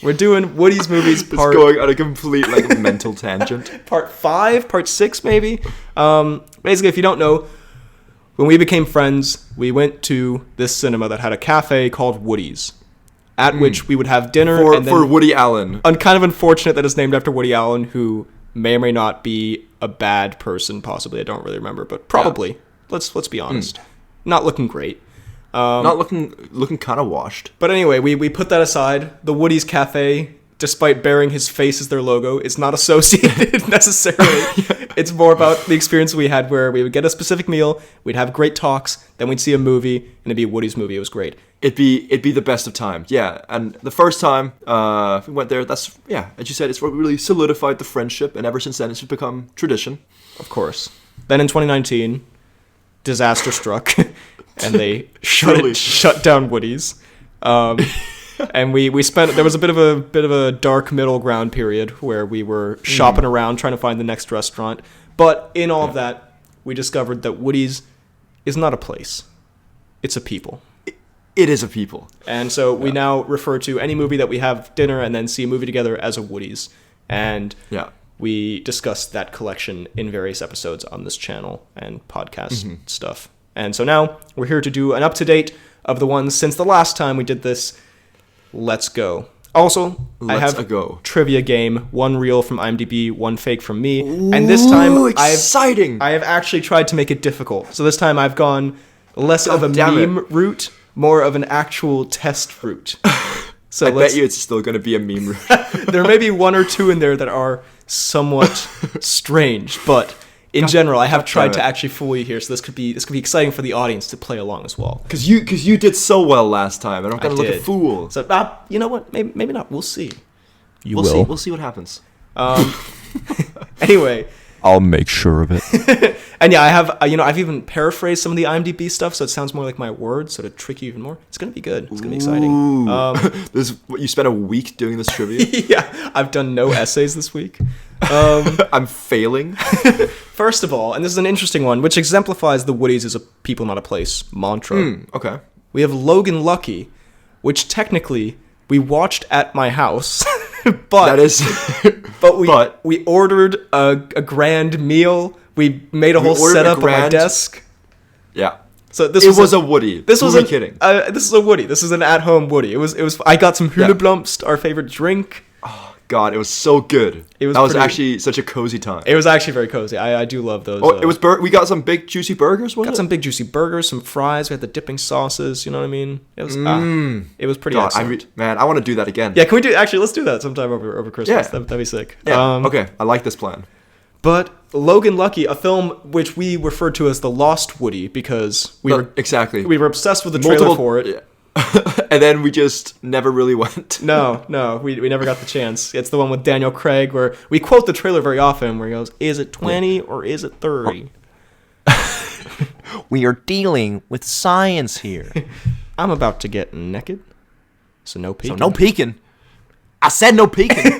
We're doing Woody's movies part... It's going on a complete, mental tangent. Part 5, part 6, maybe. Basically, if you don't know, when we became friends, we went to this cinema that had a cafe called Woody's, at which we would have dinner. For Woody Allen. Kind of unfortunate that it's named after Woody Allen, who may or may not be a bad person, possibly. I don't really remember, but probably. Yeah. Let's be honest. Not looking great. Not looking kind of washed. But anyway, we put that aside. The Woody's Cafe despite bearing his face as their logo, is not associated necessarily. It's more about the experience we had where we would get a specific meal, we'd have great talks, then we'd see a movie, and it'd be Woody's movie. It was great. It'd be the best of times, yeah. And the first time we went there, as you said, it's what really solidified the friendship, and ever since then, it's become tradition. Of course. Then in 2019, disaster struck, and they shut down Woody's. And we spent, there was a bit of a dark middle ground period where we were shopping around trying to find the next restaurant. But in all of that, we discovered that Woody's is not a place. It's a people. It is a people. And so we now refer to any movie that we have dinner and then see a movie together as a Woody's. And we discussed that collection in various episodes on this channel and podcast stuff. And so now we're here to do an up-to-date of the ones since the last time we did this. Let's go. Also, I have a trivia game, one real from IMDb, one fake from me. And this time, exciting! I have actually tried to make it difficult. So this time I've gone less of a meme route, more of an actual test route. So I bet you it's still going to be a meme route. There may be one or two in there that are somewhat strange, but in general, I have tried to actually fool you here, so this could be exciting for the audience to play along as well. Because you did so well last time, and I'm going to look a fool. So you know what? Maybe not. We'll see. We'll see what happens. Anyway, I'll make sure of it. And yeah, I have I've even paraphrased some of the IMDb stuff, so it sounds more like my words, so to trick you even more. It's gonna be good. It's gonna be exciting. You spent a week doing this trivia. Yeah, I've done no essays this week. I'm failing. First of all, and this is an interesting one, which exemplifies the Woody's is a people, not a place mantra. Okay. We have Logan Lucky, which technically we watched at my house, but that is. we ordered a grand meal. We made a whole setup on my desk. Yeah. So this was a Woody. This was kidding. This is a Woody. This is an at-home Woody. It was. I got some Huleblumst, our favorite drink. Oh God, it was so good. That was actually such a cozy time. It was actually very cozy. I do love those. Oh, it was. We got some big juicy burgers. Some big juicy burgers, some fries. We had the dipping sauces. You know what I mean? It was. It was pretty excellent. I want to do that again. Yeah, can we do? Actually, let's do that sometime over Christmas. Yeah. That'd be sick. Yeah. Okay, I like this plan. But Logan Lucky, a film which we referred to as the Lost Woody because we were obsessed with the trailer for it. Yeah. And then we just never really went. No, we never got the chance. It's the one with Daniel Craig where we quote the trailer very often where he goes, "Is it 20 or is it 30?" We are dealing with science here. I'm about to get naked, so no peeking. So no peeking. I said no peeking.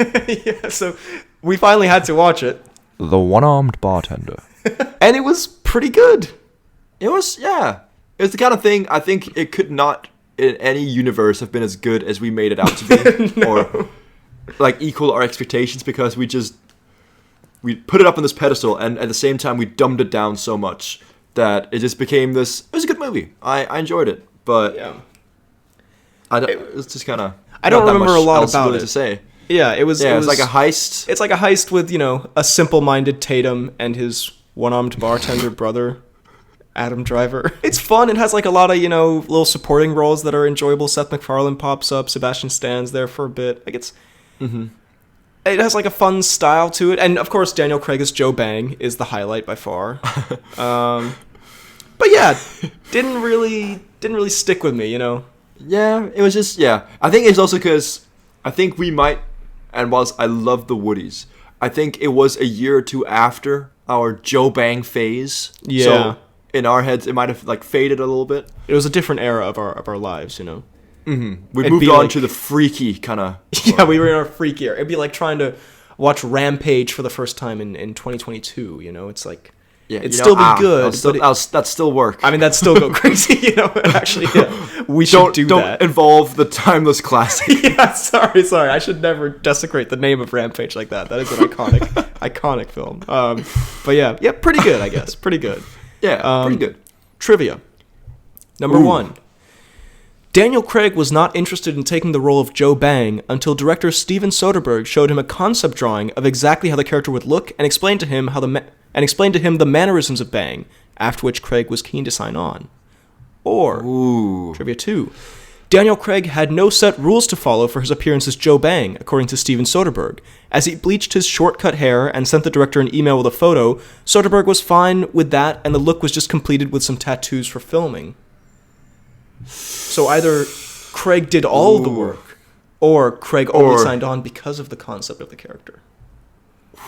Yeah, so we finally had to watch it. The One-Armed Bartender. And it was pretty good. It was the kind of thing I think it could not in any universe have been as good as we made it out to be. No. Or like equal our expectations because we put it up on this pedestal and at the same time we dumbed it down so much that it just became this. It was a good movie. I enjoyed it, but it's just kind of. I don't remember a lot about it to say. Yeah, it was like a heist. It's like a heist with, a simple-minded Tatum and his one-armed bartender brother, Adam Driver. It's fun. It has like a lot of, little supporting roles that are enjoyable. Seth MacFarlane pops up. Sebastian Stan's there for a bit. Like it has like a fun style to it. And of course, Daniel Craig as Joe Bang is the highlight by far. But yeah, didn't really stick with me, Yeah, it was just, I think it's also because I think we might, and whilst I love the Woodies, I think it was a year or two after our Joe Bang phase. Yeah. So in our heads, it might have like faded a little bit. It was a different era of our lives, We moved on to the freaky kind of. Yeah, we were in our freaky era. It'd be like trying to watch Rampage for the first time in 2022. It's like. Yeah, it'd still be good, that'd still work. I mean, that'd still go crazy, Actually, we should do that. Don't involve the timeless classic. Yeah, sorry. I should never desecrate the name of Rampage like that. That is an iconic film. But yeah, pretty good, I guess. Pretty good. Yeah, pretty good. Trivia. Number 1. Daniel Craig was not interested in taking the role of Joe Bang until director Steven Soderbergh showed him a concept drawing of exactly how the character would look and explained to him the mannerisms of Bang, after which Craig was keen to sign on. Or, Trivia 2, Daniel Craig had no set rules to follow for his appearance as Joe Bang, according to Steven Soderbergh. As he bleached his short-cut hair and sent the director an email with a photo, Soderbergh was fine with that, and the look was just completed with some tattoos for filming. So either Craig did all the work, or Craig only signed on because of the concept of the character.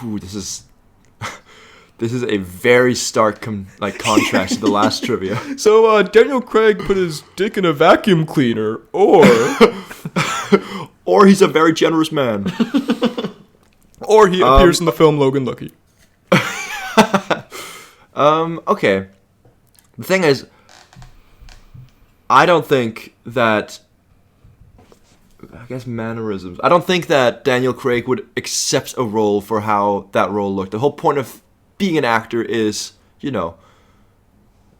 Ooh, this is a very stark contrast to the last trivia. So Daniel Craig put his dick in a vacuum cleaner, or or he's a very generous man, or he appears in the film Logan Lucky. Okay. The thing is, I don't think that. I guess mannerisms. I don't think that Daniel Craig would accept a role for how that role looked. The whole point of being an actor is,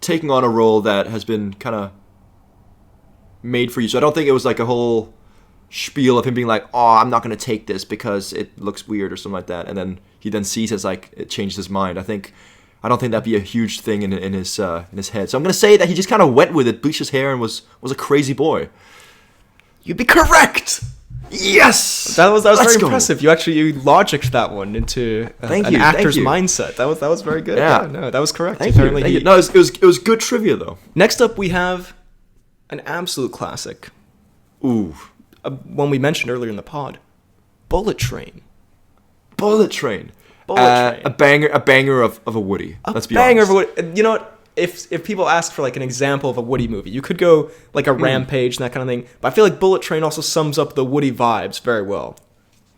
taking on a role that has been kind of made for you. So I don't think it was like a whole spiel of him being like, oh, I'm not going to take this because it looks weird or something like that. And then he then sees as like it changed his mind. I don't think that'd be a huge thing in his head. So I'm going to say that he just kind of went with it, bleached his hair, and was a crazy boy. You'd be correct! Yes! That was very impressive. You logicked that one into an actor's mindset. That was very good. Yeah. No, that was correct. Thank you. No, it was good trivia though. Next up, we have an absolute classic. Ooh, one we mentioned earlier in the pod, Bullet Train. Bullet Train. A banger of a Woody. Let's be honest. A banger of a Woody. You know what? If people ask for like an example of a Woody movie, you could go like a Rampage and that kind of thing. But I feel like Bullet Train also sums up the Woody vibes very well.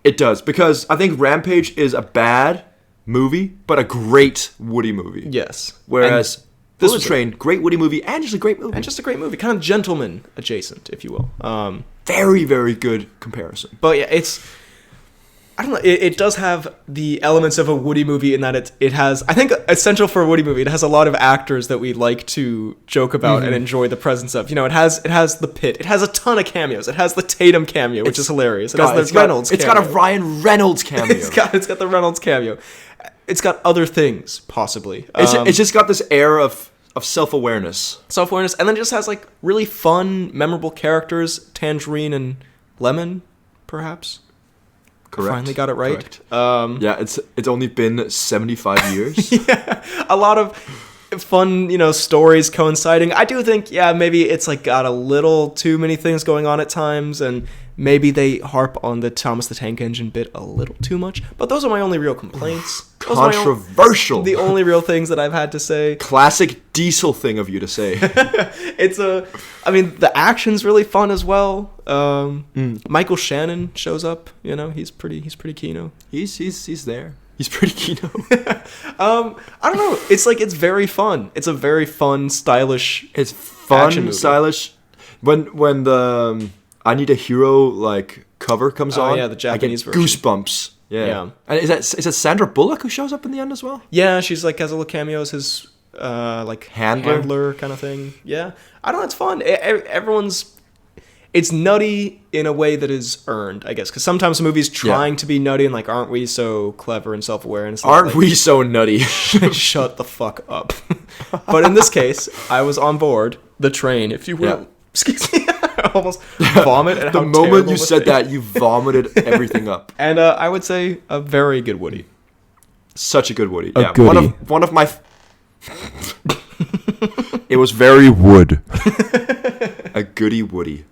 It does, because I think Rampage is a bad movie, but a great Woody movie. Yes. Whereas Bullet Train, great Woody movie, and just a great movie. And just a great movie. Kind of gentleman adjacent, if you will. Very, very good comparison. But yeah, I don't know. It does have the elements of a Woody movie in that it has, I think, essential for a Woody movie. It has a lot of actors that we like to joke about and enjoy the presence of. It has the Pitt. It has a ton of cameos. It has the Tatum cameo, which is hilarious. It has the Reynolds cameo. It's got a Ryan Reynolds cameo. It's got the Reynolds cameo. It's got other things, possibly. It's just got this air of self-awareness. Self-awareness. And then it just has like really fun, memorable characters. Tangerine and Lemon, perhaps. Correct. Finally got it right. Yeah, it's only been 75 years. Yeah, a lot of fun, stories coinciding. I do think, maybe it's like got a little too many things going on at times, and maybe they harp on the Thomas the Tank Engine bit a little too much. But those are my only real complaints. Controversial. The only real things that I've had to say. Classic Diesel thing of you to say. The action's really fun as well. Michael Shannon shows up. He's pretty keen. He's there. He's pretty keen. I don't know. It's very fun. It's a very fun, stylish. It's fun, action movie. stylish. When the I Need a Hero cover comes on. Yeah, the Japanese version. Goosebumps. Yeah. And is that Sandra Bullock who shows up in the end as well? Yeah, she's has a little cameo as his handler kind of thing. Yeah, I don't know. It's fun. It's nutty in a way that is earned, I guess, because sometimes a movie's trying to be nutty and aren't we so clever and self-aware and stuff. Aren't we so nutty? Shut the fuck up. But in this case, I was on board the train, if you will. Yeah. Excuse me. I almost vomit. The moment you said that, you vomited everything up. And I would say a very good Woody. Such a good Woody. A goodie. One of my. It was very wood. A goody Woody.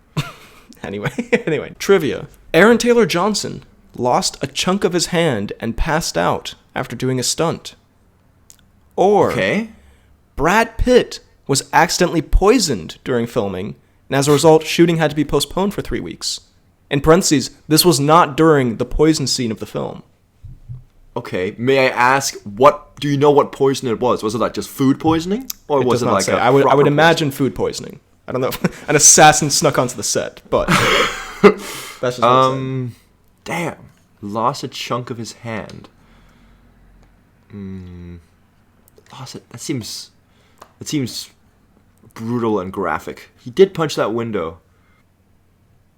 Anyway, trivia. Aaron Taylor Johnson lost a chunk of his hand and passed out after doing a stunt. Or Brad Pitt was accidentally poisoned during filming, and as a result, shooting had to be postponed for 3 weeks. In parentheses, this was not during the poison scene of the film. Okay, may I ask, do you know what poison it was? Was it just food poisoning? Or was it like I would imagine food poisoning. I don't know if an assassin snuck onto the set, but that's just what it said. Damn. Lost a chunk of his hand. Lost it. That seems brutal and graphic. He did punch that window.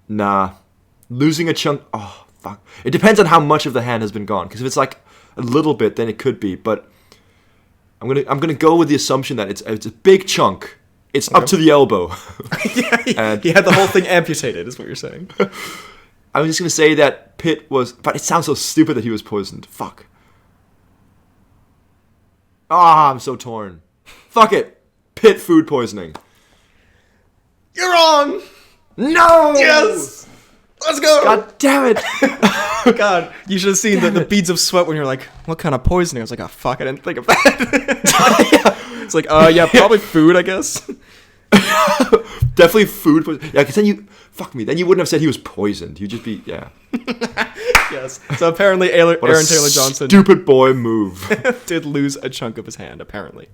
Nah. Losing a chunk. Oh, fuck. It depends on how much of the hand has been gone. Because if it's a little bit, then it could be. But I'm gonna go with the assumption that it's a big chunk. It's up to the elbow. Yeah, he had the whole thing amputated, is what you're saying. I was just going to say that Pitt was... But it sounds so stupid that he was poisoned. Fuck. I'm so torn. Fuck it. Pitt food poisoning. You're wrong! No! Yes! Let's go! God damn it! God, you should have seen the beads of sweat when you're like, what kind of poisoning? I was like, oh, fuck, I didn't think of that. It's like, yeah, probably food, I guess. Definitely food poisoning. Yeah, because then you... Fuck me. Then you wouldn't have said he was poisoned. You'd just be... Yeah. Yes. So apparently Aaron Taylor Johnson... stupid boy move. did lose a chunk of his hand, apparently.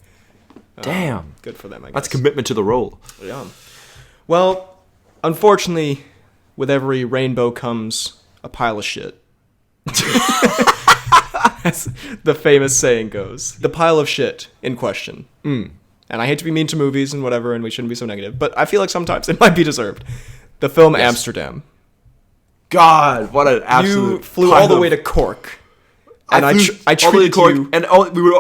Damn. Good for them, I guess. That's commitment to the role. Yeah. Well, unfortunately, with every rainbow comes a pile of shit. As the famous saying goes. The pile of shit in question. And I hate to be mean to movies and whatever, and we shouldn't be so negative, but I feel like sometimes it might be deserved. The film Amsterdam. God, what an absolute... You flew all the way to Cork. And I treated you... And I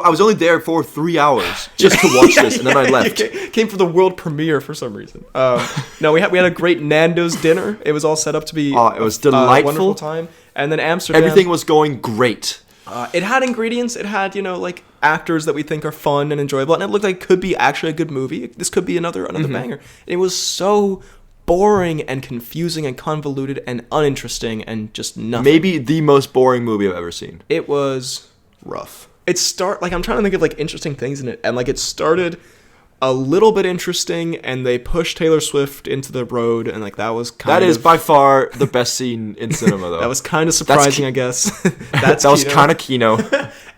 was only there for 3 hours just to watch this, and then I left. You came for the world premiere for some reason. No, we had a great Nando's dinner. It was all set up to be it was delightful. A wonderful time. And then Amsterdam... Everything was going great. It had ingredients. It had, like, actors that we think are fun and enjoyable. And it looked like it could be actually a good movie. This could be another banger. It was so... boring and confusing and convoluted and uninteresting and just nothing. Maybe the most boring movie I've ever seen. It was rough. I'm trying to think of like interesting things in it, and like it started a little bit interesting, and they pushed Taylor Swift into the road, and like that was that is by far the best scene in cinema though. That was kind of surprising, I guess. That was kind of Kino.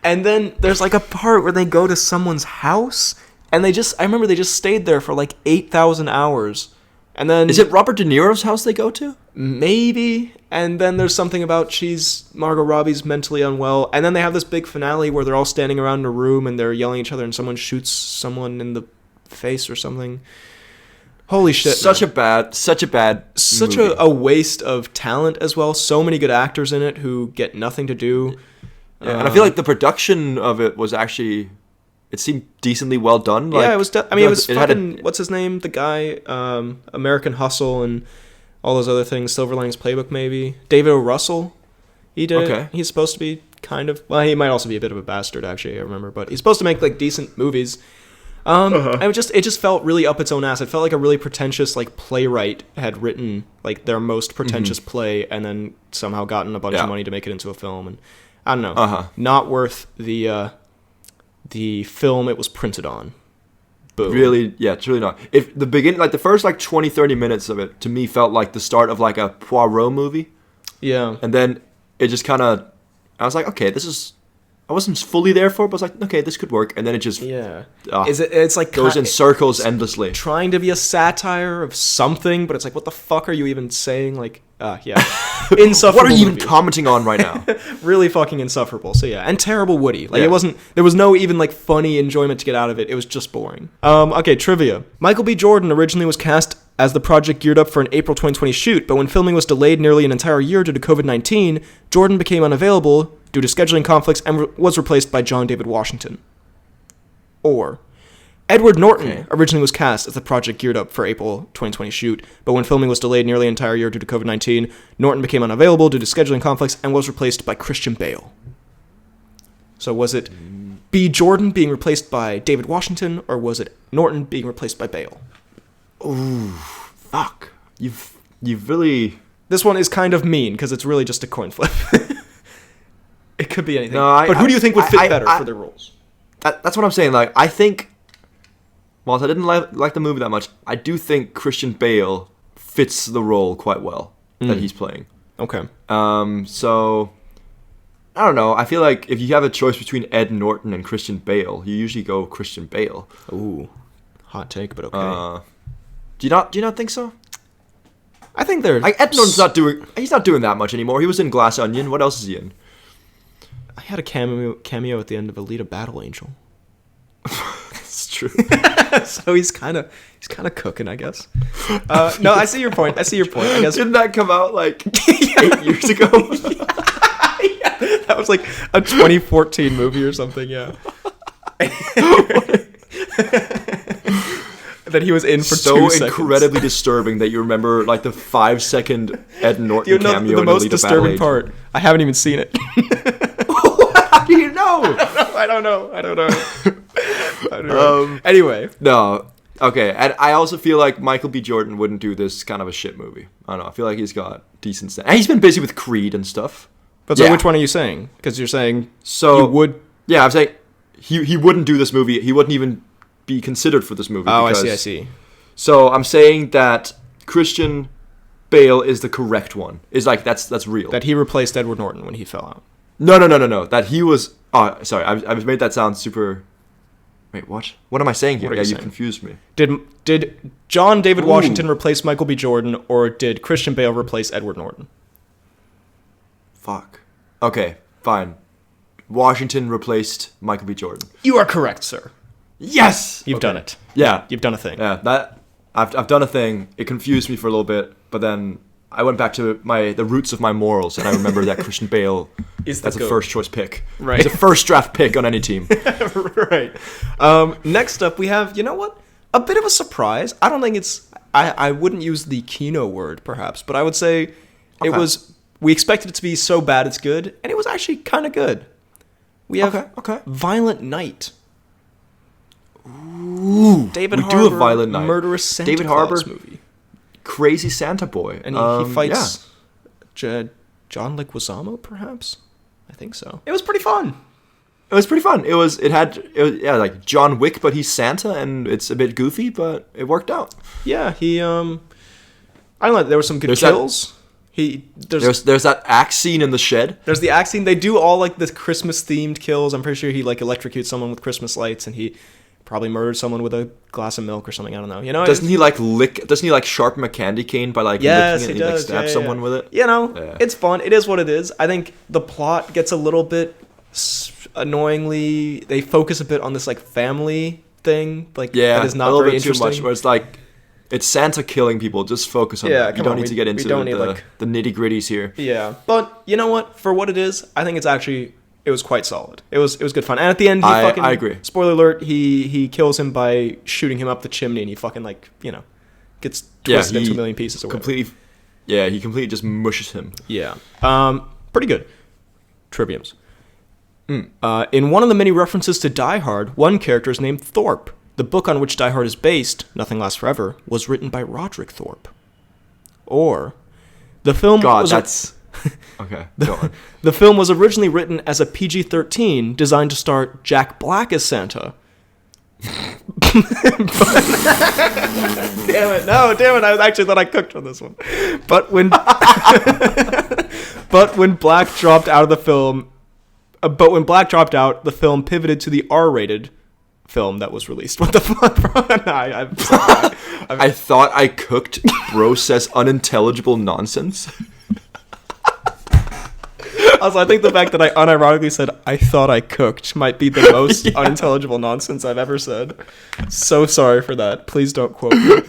And then there's like a part where they go to someone's house, and I remember they just stayed there for like 8,000 hours. And then is it Robert De Niro's house they go to? Maybe. And then there's something about Margot Robbie's mentally unwell. And then they have this big finale where they're all standing around in a room and they're yelling at each other and someone shoots someone in the face or something. Holy shit. Such a a waste of talent as well. So many good actors in it who get nothing to do. Yeah, and I feel like the production of it was actually... It seemed decently well done. Like, yeah, it was... it was fucking... What's his name? The guy... American Hustle and all those other things. Silver Linings Playbook, maybe. David O. Russell. He did it. He's supposed to be kind of... Well, he might also be a bit of a bastard, actually, I remember. But he's supposed to make, like, decent movies. It just felt really up its own ass. It felt like a really pretentious, like, playwright had written, like, their most pretentious play and then somehow gotten a bunch of money to make it into a film. And I don't know. Not worth the film it was printed on. Boom. Really, yeah, it's really not. If the beginning, like the first like 20, 30 minutes of it, to me felt like the start of like a Poirot movie. Yeah. And then it just kind of, I was like, okay, I wasn't fully there for it, but I was like, okay, this could work. And then it just, it's like goes in circles endlessly. Trying to be a satire of something, but it's like, what the fuck are you even saying? Like, insufferable. What are you even commenting on right now? Really fucking insufferable. So yeah, and terrible Woody. Like there was no even like funny enjoyment to get out of it. It was just boring. Okay, trivia. Michael B. Jordan originally was cast as the project geared up for an April 2020 shoot, but when filming was delayed nearly an entire year due to COVID-19, Jordan became unavailable due to scheduling conflicts and was replaced by John David Washington. Or Edward Norton originally was cast as the project geared up for April 2020 shoot, but when filming was delayed nearly an entire year due to COVID-19, Norton became unavailable due to scheduling conflicts and was replaced by Christian Bale. So was it B. Jordan being replaced by David Washington, or was it Norton being replaced by Bale? Ooh, fuck. You've really... This one is kind of mean, because it's really just a coin flip. It could be anything. But who do you think would fit better for their roles? That's what I'm saying. Like, I think... Whilst I didn't like the movie that much, I do think Christian Bale fits the role quite well that he's playing. Okay. So, I don't know. I feel like if you have a choice between Ed Norton and Christian Bale, you usually go Christian Bale. Ooh, hot take, but okay. Do you not think so? I think they're... Like, Ed Norton's he's not doing that much anymore. He was in Glass Onion. What else is he in? I had a cameo at the end of Alita Battle Angel. It's true. So he's kind of cooking, I guess. No, I see your point. I guess. Didn't that come out like 8 years ago? Yeah, that was like a 2014 movie or something. Yeah. that he was in for so 2 seconds. incredibly disturbing that you remember like the 5-second Ed Norton You know cameo the in most Alita disturbing Battle part? I haven't even seen it. How do you know? I don't know. Anyway. No. Okay, and I also feel like Michael B. Jordan wouldn't do this kind of a shit movie. I don't know. I feel like he's got decent stuff. And he's been busy with Creed and stuff. But so which one are you saying? Because you're saying so you would... Yeah, I'm saying he wouldn't do this movie. He wouldn't even be considered for this movie. Oh, because, I see. So I'm saying that Christian Bale is the correct one. Is like that's real. That he replaced Edward Norton when he fell out. No. That he was... Oh, sorry. I've made that sound super... Wait, what? What am I saying here? What are you saying? Confused me. Did John David Ooh. Washington replace Michael B. Jordan, or did Christian Bale replace Edward Norton? Fuck. Okay, fine. Washington replaced Michael B. Jordan. You are correct, sir. Yes! You've done it. Yeah. You've done a thing. Yeah, that... I've done a thing. It confused me for a little bit, but then I went back to the roots of my morals, and I remember that Christian Bale that's a first choice pick. Right. He's a first draft pick on any team. Right. Next up, we have, you know what? A bit of a surprise. I don't think it's... I wouldn't use the Kino word, perhaps, but I would say it was... We expected it to be so bad it's good, and it was actually kind of good. We have Violent Night. Ooh. David we Harbour, do have Violent Night. Murderous Santa David Claus Harbour movie. Crazy Santa Boy. And he fights John Leguizamo, perhaps? I think so. It was pretty fun. It was pretty fun. It was like John Wick, but he's Santa, and it's a bit goofy, but it worked out. Yeah, he I don't know, there were some good kills. There's that axe scene in the shed. There's the axe scene. They do all like the Christmas themed kills. I'm pretty sure he like electrocutes someone with Christmas lights, and he probably murdered someone with a glass of milk or something. I don't know. You know, doesn't he sharpen a candy cane by like licking it and he like stab someone with it? You know, it's fun. It is what it is. I think the plot gets a little bit annoyingly. They focus a bit on this like family thing. Like that is not a little very bit interesting. too much. Where it's like. It's Santa killing people. Just focus on that. You don't need to get into the nitty-gritties here. Yeah. But you know what? For what it is, I think it was quite solid. It was good fun. And at the end, I agree. Spoiler alert, he kills him by shooting him up the chimney, and he fucking gets twisted into a million pieces or whatever. He completely just mushes him. Yeah. Pretty good. Triviums. In one of the many references to Die Hard, one character is named Thorpe. The book on which Die Hard is based, Nothing Lasts Forever, was written by Roderick Thorpe. Or, the film okay, go on. The film was originally written as a PG-13 designed to star Jack Black as Santa. Damn it, I actually thought I cooked on this one. But when Black dropped out, the film pivoted to the R-rated film that was released. What the fuck, bro? I thought I cooked. Bro says unintelligible nonsense. Also, I think the fact that I unironically said I thought I cooked might be the most unintelligible nonsense I've ever said. So sorry for that. Please don't quote me.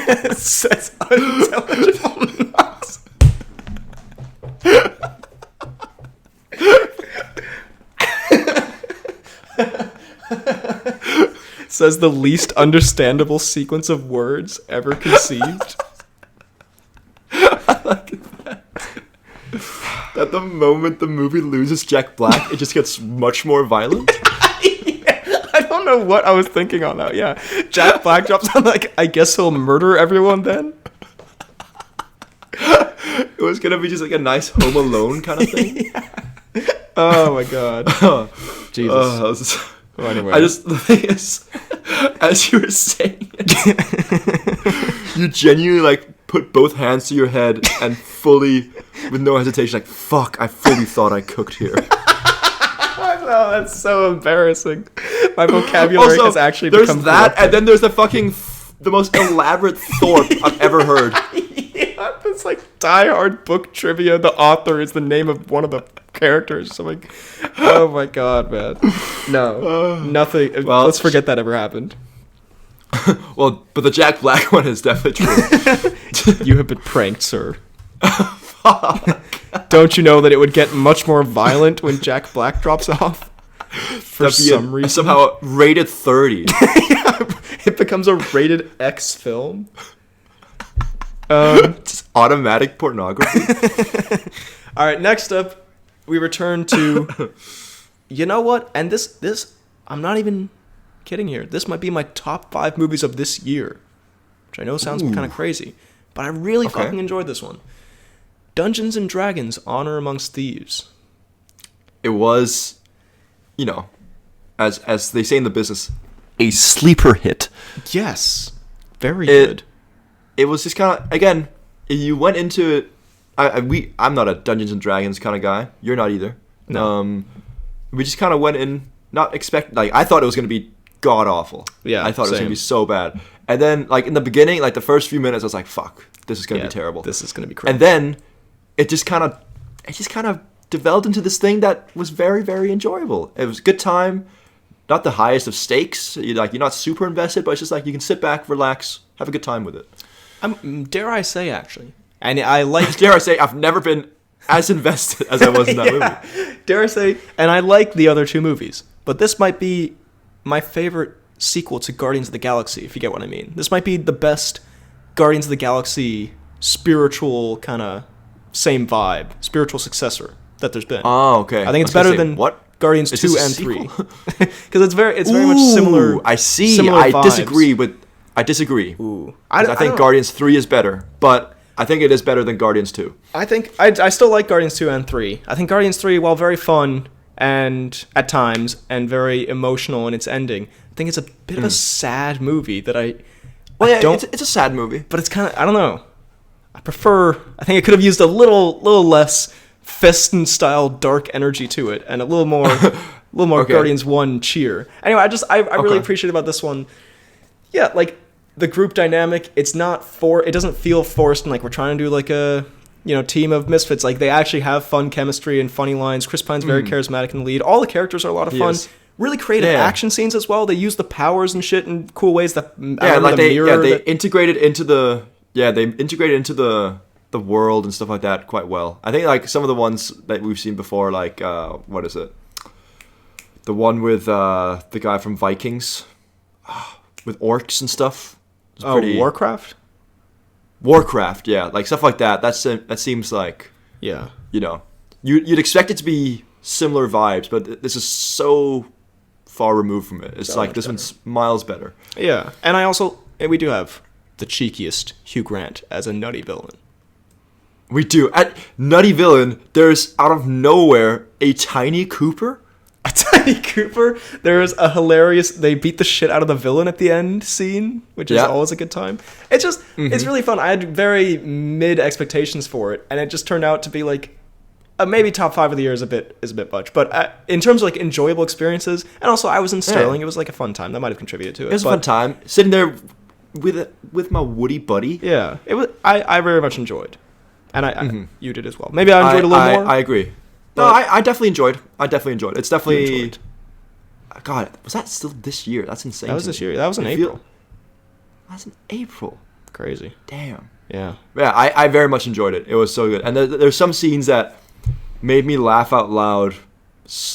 It says unintelligible nonsense. Says the least understandable sequence of words ever conceived. I like that. At the moment the movie loses Jack Black, it just gets much more violent. I don't know what I was thinking on that. Yeah, Jack Black drops on I guess he'll murder everyone then. It was gonna be just like a nice Home Alone kind of thing. Yeah. Oh my god. Jesus. Well, anyway. The thing is, as you were saying it, you genuinely put both hands to your head and fully, with no hesitation, fuck, I fully thought I cooked here. I know, that's so embarrassing. My vocabulary has actually become there's that, corrupted. and then there's the most elaborate Thorpe I've ever heard. Yeah, it's Die Hard book trivia. The author is the name of one of the characters. So oh my god, man. No, nothing. Well, let's forget that ever happened. Well, but the Jack Black one is definitely true. You have been pranked, sir. Don't you know that it would get much more violent when Jack Black drops off? For some reason. Somehow rated 30. It becomes a rated X film. Just automatic pornography. All right, next up, we return to... You know what? And this, I'm not even kidding here. This might be my top 5 movies of this year. Which I know sounds kind of crazy. But I really fucking enjoyed this one. Dungeons and Dragons: Honor Amongst Thieves. It was, you know, as they say in the business, a sleeper hit. Yes. Very good. It was just kind of, again, you went into it. I'm not a Dungeons and Dragons kind of guy. You're not either. No. We just kind of went in, not expect, like, I thought it was going to be god awful. Yeah, I thought it was same. going to be so bad. And then, like, in the beginning, like, the first few minutes, I was like, fuck, this is going to be terrible. This is going to be crazy. And then, it just kind of developed into this thing that was very, very enjoyable. It was a good time. Not the highest of stakes. You're not super invested, but it's just like, you can sit back, relax, have a good time with it. Dare I say, actually. And I like... Dare I say, I've never been as invested as I was in that movie. Dare I say, and I like the other 2 movies, but this might be my favorite sequel to Guardians of the Galaxy, if you get what I mean. This might be the best Guardians of the Galaxy spiritual kind of same vibe, spiritual successor that there's been. Oh, okay. I think it's better than Guardians 2 and 3. Because it's very much similar. I see. Similar I vibes. I disagree. Ooh. I think Guardians 3 is better, but I think it is better than Guardians 2. I think I still like Guardians 2 and 3. I think Guardians 3, while very fun and at times and very emotional in its ending, I think it's a bit of a sad movie that it's a sad movie, but it's kind of, I don't know. I think it could have used a little less Festen style dark energy to it and a little more okay. Guardians 1 cheer. Anyway, I really appreciate about this one. Yeah, like the group dynamic, it doesn't feel forced and like we're trying to do like a, team of misfits. Like they actually have fun chemistry and funny lines. Chris Pine's very charismatic in the lead. All the characters are a lot of fun. Really creative action scenes as well. They use the powers and shit in cool ways that they integrated into the world and stuff like that quite well. I think like some of the ones that we've seen before, like what is it? The one with the guy from Vikings with orcs and stuff. Warcraft? Warcraft, yeah, like stuff like that. That seems like you'd expect it to be similar vibes, but this is so far removed from it. It's like this one's miles better. Yeah, and we do have the cheekiest Hugh Grant as a nutty villain. We do. At Nutty Villain, there's out of nowhere a Tiny Cooper. A Tiny Cooper. There's a hilarious, they beat the shit out of the villain at the end scene, which is always a good time. It's just, it's really fun. I had very mid expectations for it, and it just turned out to be like, maybe top 5 of the year is a bit much. But in terms of like enjoyable experiences, and also I was in Sterling, it was like a fun time. That might have contributed to it. It was a fun time. Sitting there with my Woody buddy. Yeah. It was. I very much enjoyed. And you did as well. Maybe I enjoyed a little more. I agree. No, I definitely enjoyed. It's definitely. God, was that still this year? That's insane. That was this year. That was in April. That's in April. Crazy. Damn. Yeah. Yeah, I very much enjoyed it. It was so good. And there's some scenes that made me laugh out loud,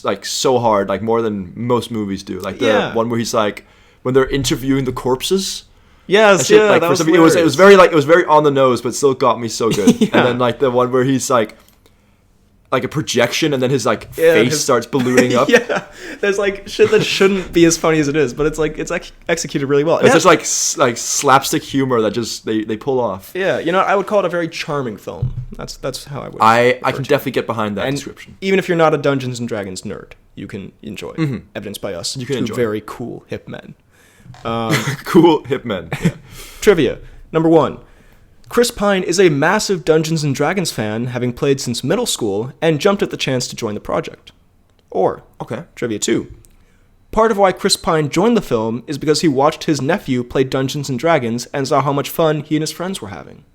like so hard, like more than most movies do. Like the one where he's like, when they're interviewing the corpses. Yes, shit, like, that was hilarious. It was very on the nose, but still got me so good. And then like the one where he's like a projection, and then his face starts ballooning up. Yeah, there's like shit that shouldn't be as funny as it is, but it's executed really well. It's just like slapstick humor that just they pull off. Yeah, I would call it a very charming film. That's how I would. I can definitely get behind that description. Even if you're not a Dungeons and Dragons nerd, you can enjoy it. Evidenced by us. You can enjoy very cool hip men. Cool hip men. Yeah. Trivia. Number 1. Chris Pine is a massive Dungeons & Dragons fan, having played since middle school, and jumped at the chance to join the project. Or, Trivia 2. Part of why Chris Pine joined the film is because he watched his nephew play Dungeons & Dragons and saw how much fun he and his friends were having.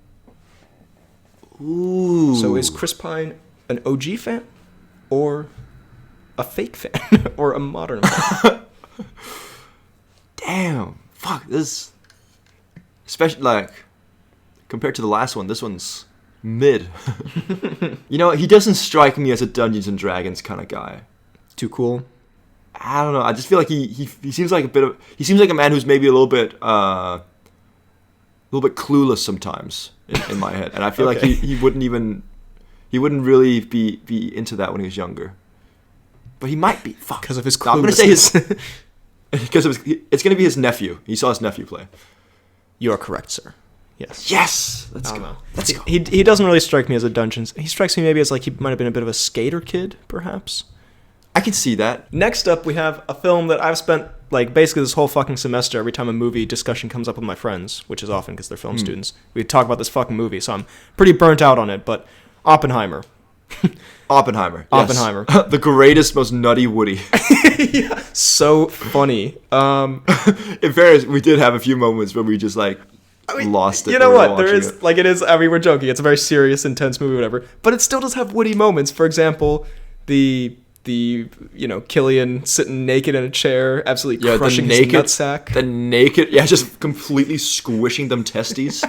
Ooh. So is Chris Pine an OG fan? Or a fake fan? Or a modern fan? Damn. Fuck, this... Especially, like... Compared to the last one, this one's mid. He doesn't strike me as a Dungeons and Dragons kind of guy. Too cool? I don't know. I just feel like he seems like he seems like a man who's maybe a little bit clueless sometimes in my head, and I feel like he wouldn't really be into that when he was younger, but he might be. Fuck, because of his cluelessness. No, I'm gonna say his because it's gonna be his nephew. He saw his nephew play. You are correct, sir. Yes. Yes. Let's go. Let's go. He doesn't really strike me as a dungeons. He strikes me maybe as like he might have been a bit of a skater kid, perhaps. I can see that. Next up, we have a film that I've spent like basically this whole fucking semester. Every time a movie discussion comes up with my friends, which is often because they're film students, we talk about this fucking movie. So I'm pretty burnt out on it. But Oppenheimer. Oppenheimer. Oppenheimer. Yes. The greatest, most nutty Woody. Yeah, so funny. In fairness, we did have a few moments where we just lost it. You know what? There is like it is. I mean, we're joking. It's a very serious, intense movie, whatever. But it still does have witty moments. For example, the Cillian sitting naked in a chair, absolutely crushing his nutsack. The naked, just completely squishing them testes.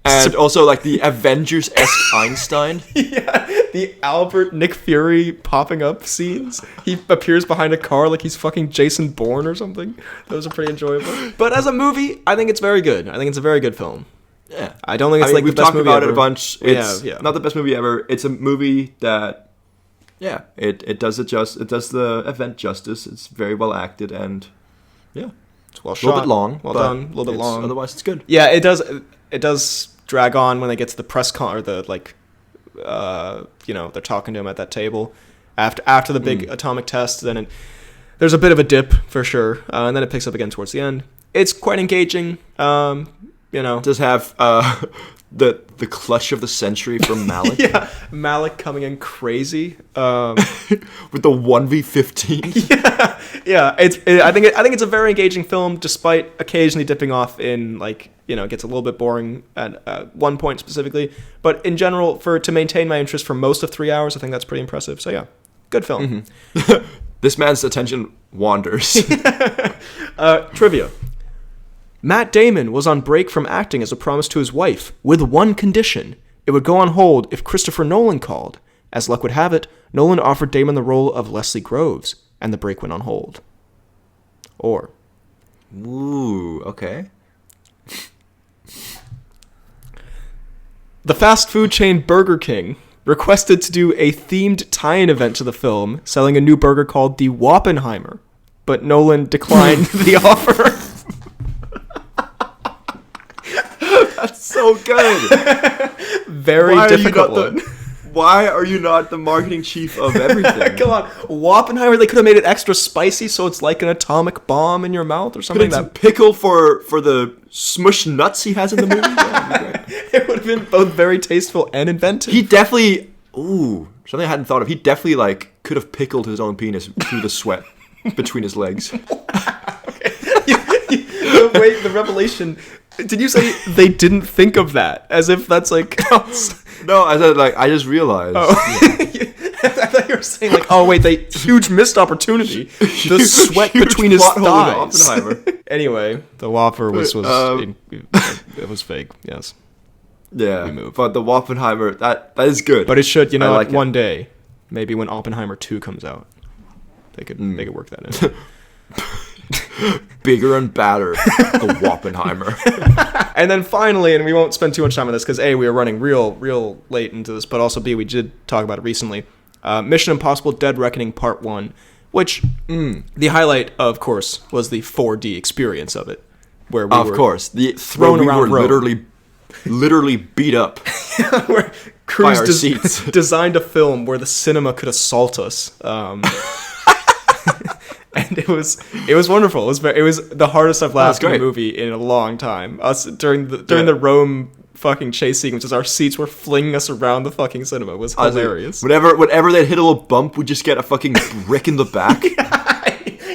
And also like the Avengers-esque Einstein. Yeah, the Albert Nick Fury popping up scenes. He appears behind a car like he's fucking Jason Bourne or something. Those are pretty enjoyable. But as a movie, I think it's very good. I think it's a very good film. Yeah, I don't think it's like the best movie ever. We've talked about it a bunch. It's not the best movie ever. It's a movie that, it does the event justice. It's very well acted and, it's well shot. A little bit long. Well done. A little bit long. Otherwise, it's good. Yeah, it does. It does drag on when they get to the press con or the they're talking to him at that table after the big atomic test. Then there's a bit of a dip for sure, and then it picks up again towards the end. It's quite engaging. It does have the clutch of the century from Malik. Yeah, Malik coming in crazy with the 1v15. Yeah. I think it's a very engaging film, despite occasionally dipping off in it gets a little bit boring at one point specifically. But in general, to maintain my interest for most of 3 hours, I think that's pretty impressive. So yeah, good film. Mm-hmm. This man's attention wanders. Trivia. Matt Damon was on break from acting as a promise to his wife, with one condition. It would go on hold if Christopher Nolan called. As luck would have it, Nolan offered Damon the role of Leslie Groves, and the break went on hold. Or... Ooh, okay. The fast food chain Burger King requested to do a themed tie-in event to the film, selling a new burger called the Oppenheimer, but Nolan declined the offer. That's so good. Very difficult one. Why are you not the marketing chief of everything? Come on, Oppenheimer. They could have made it extra spicy, so it's like an atomic bomb in your mouth or something. Could have pickle for the smush nuts he has in the movie. Yeah, it would have been both very tasteful and inventive. He definitely, something I hadn't thought of. He definitely could have pickled his own penis through the sweat between his legs. Wait, the revelation. Did you say they didn't think of that? As if that's No, I said I just realized. Oh. Yeah. I thought you were saying they huge missed opportunity. The sweat between his thighs. Anyway, the Whopper was it was fake. Yes. Yeah, but the Oppenheimer that is good. But it should, one day, maybe when Oppenheimer 2 comes out, they could work that in. Bigger and badder, the Oppenheimer. And then finally, and we won't spend too much time on this because A, we are running real late into this, but also B, we did talk about it recently. Mission Impossible: Dead Reckoning Part 1, which the highlight, of course, was the 4D experience of it, where we were thrown around, literally beat up. Where Cruise designed a film where the cinema could assault us. And it was wonderful. It was the hardest I've laughed in a movie in a long time. Us during the Rome fucking chase sequences, our seats were flinging us around the fucking cinema. It was hilarious. Whenever they'd hit a little bump, we'd just get a fucking brick in the back.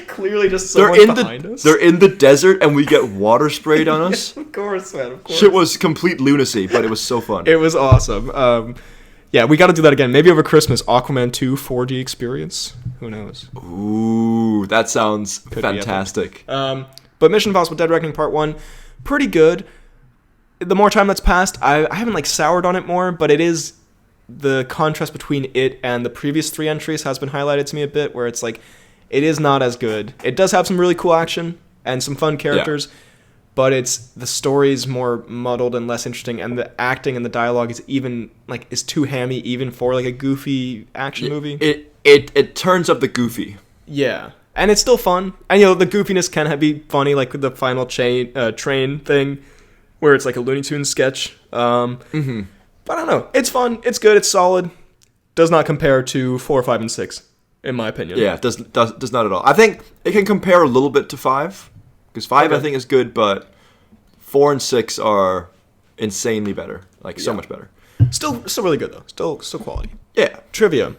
Clearly, just someone behind us. They're in the desert, and we get water sprayed on us. Of course, man. Of course. Shit was complete lunacy, but it was so fun. It was awesome. Yeah, we got to do that again. Maybe over Christmas. Aquaman 2 4D experience. Who knows? Ooh, that sounds fantastic. But Mission Impossible: Dead Reckoning Part 1, pretty good. The more time that's passed, I haven't soured on it more, but it is the contrast between it and the previous 3 entries has been highlighted to me a bit, where it's like, it is not as good. It does have some really cool action and some fun characters, but the story's more muddled and less interesting, and the acting and the dialogue is too hammy even for like a goofy action movie. It turns up the goofy. Yeah. And it's still fun. And, the goofiness can be funny, like with the final train thing, where it's like a Looney Tunes sketch. But I don't know. It's fun. It's good. It's solid. Does not compare to 4, 5, and 6, in my opinion. Yeah, does not at all. I think it can compare a little bit to 5, because 5 I think is good, but 4 and 6 are insanely better. So much better. Still really good, though. Still quality. Yeah. Trivia.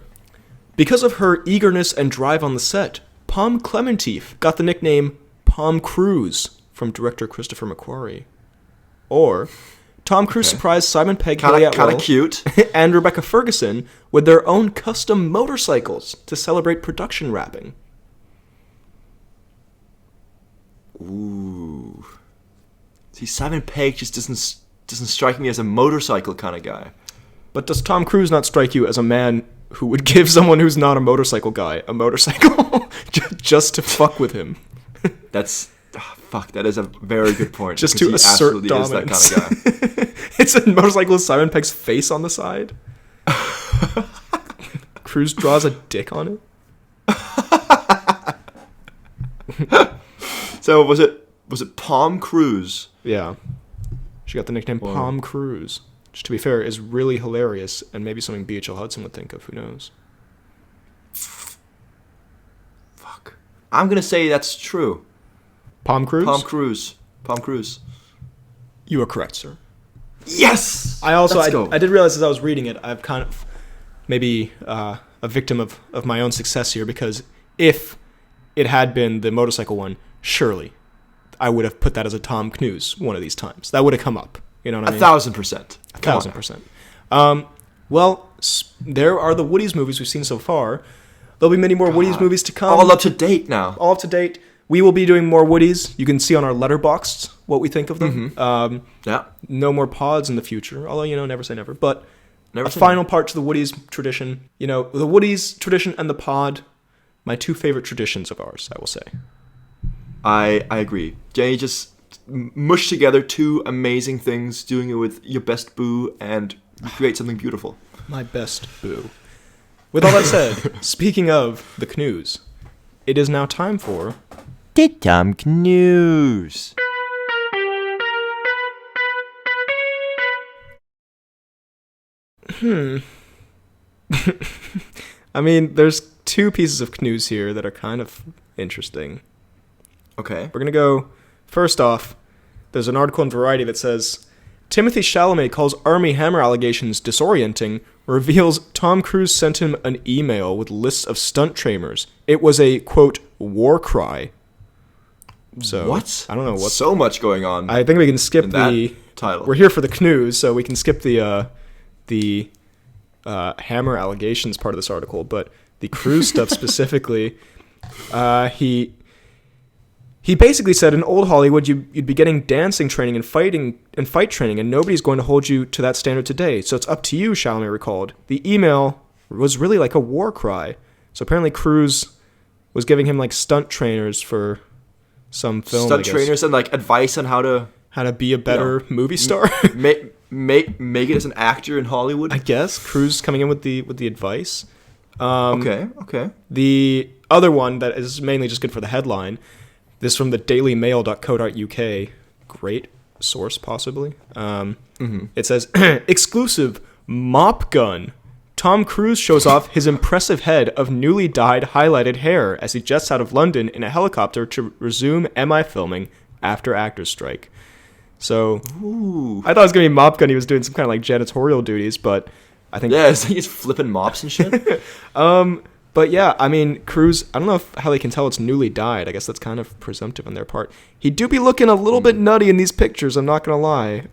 Because of her eagerness and drive on the set, Pom Klementieff got the nickname Pom Cruise from director Christopher McQuarrie. Or, Tom Cruise surprised Simon Pegg, Haley Atwell, kind of cute, and Rebecca Ferguson with their own custom motorcycles to celebrate production wrapping. Ooh. See, Simon Pegg just doesn't strike me as a motorcycle kind of guy. But does Tom Cruise not strike you as a man who would give someone who's not a motorcycle guy a motorcycle just to fuck with him? That is a very good point. Just to assert dominance. Is that kind of guy. It's a motorcycle with Simon Pegg's face on the side. Cruise draws a dick on it. So was it Pom Cruise? Yeah. She got the nickname Pom Cruise. Which, to be fair, is really hilarious, and maybe something B.H.L. Hudson would think of. Who knows? Fuck. I'm going to say that's true. Pom Cruise? Pom Cruise. You are correct, sir. Yes! I did realize as I was reading it, I've kind of maybe a victim of my own success here, because if it had been the motorcycle one, surely I would have put that as a Tom Cnews one of these times. That would have come up. You know what I mean? 1,000%. 1,000%. Well, there are the Woody's movies we've seen so far. There'll be many more Woody's movies to come. All up to date now. All up to date. We will be doing more Woodies. You can see on our Letterboxd what we think of them. Yeah. No more pods in the future, although, never say never. But final part to the Woodies tradition. The Woodies tradition and the pod, my 2 favorite traditions of ours, I will say. I agree. Jenny just mush together 2 amazing things, doing it with your best boo, and you create something beautiful. My best boo. With all that said, speaking of the Cnews, it is now time for the Tom Cnews. I mean, there's 2 pieces of Cnews here that are kind of interesting. Okay. We're going to go, first off, there's an article in Variety that says, Timothée Chalamet calls Army Hammer allegations disorienting, reveals Tom Cruise sent him an email with lists of stunt trainers. It was a, quote, war cry. So, what? I don't know what. So much going on. I think we can skip the title. We're here for the Cnews, so we can skip the Hammer allegations part of this article, but the Cruise stuff specifically, he basically said, in old Hollywood, you'd be getting dancing training and fight training, and nobody's going to hold you to that standard today. So it's up to you, Chalamet recalled. The email was really like a war cry. So apparently Cruise was giving him like stunt trainers for some film. Stunt trainers and like advice on how to be a better movie star. make it as an actor in Hollywood. I guess Cruise coming in with the advice. Okay. The other one that is mainly just good for the headline. This is from the dailymail.co.uk. Great source, possibly. It says, exclusive mop gun. Tom Cruise shows off his impressive head of newly dyed highlighted hair as he jets out of London in a helicopter to resume MI filming after actors strike. So, I thought it was going to be mop gun. He was doing some kind of like janitorial duties, but I think... Yeah, he's flipping mops and shit. But yeah, I mean, Cruise, I don't know how they can tell it's newly dyed. I guess that's kind of presumptive on their part. He do be looking a little bit nutty in these pictures, I'm not going to lie.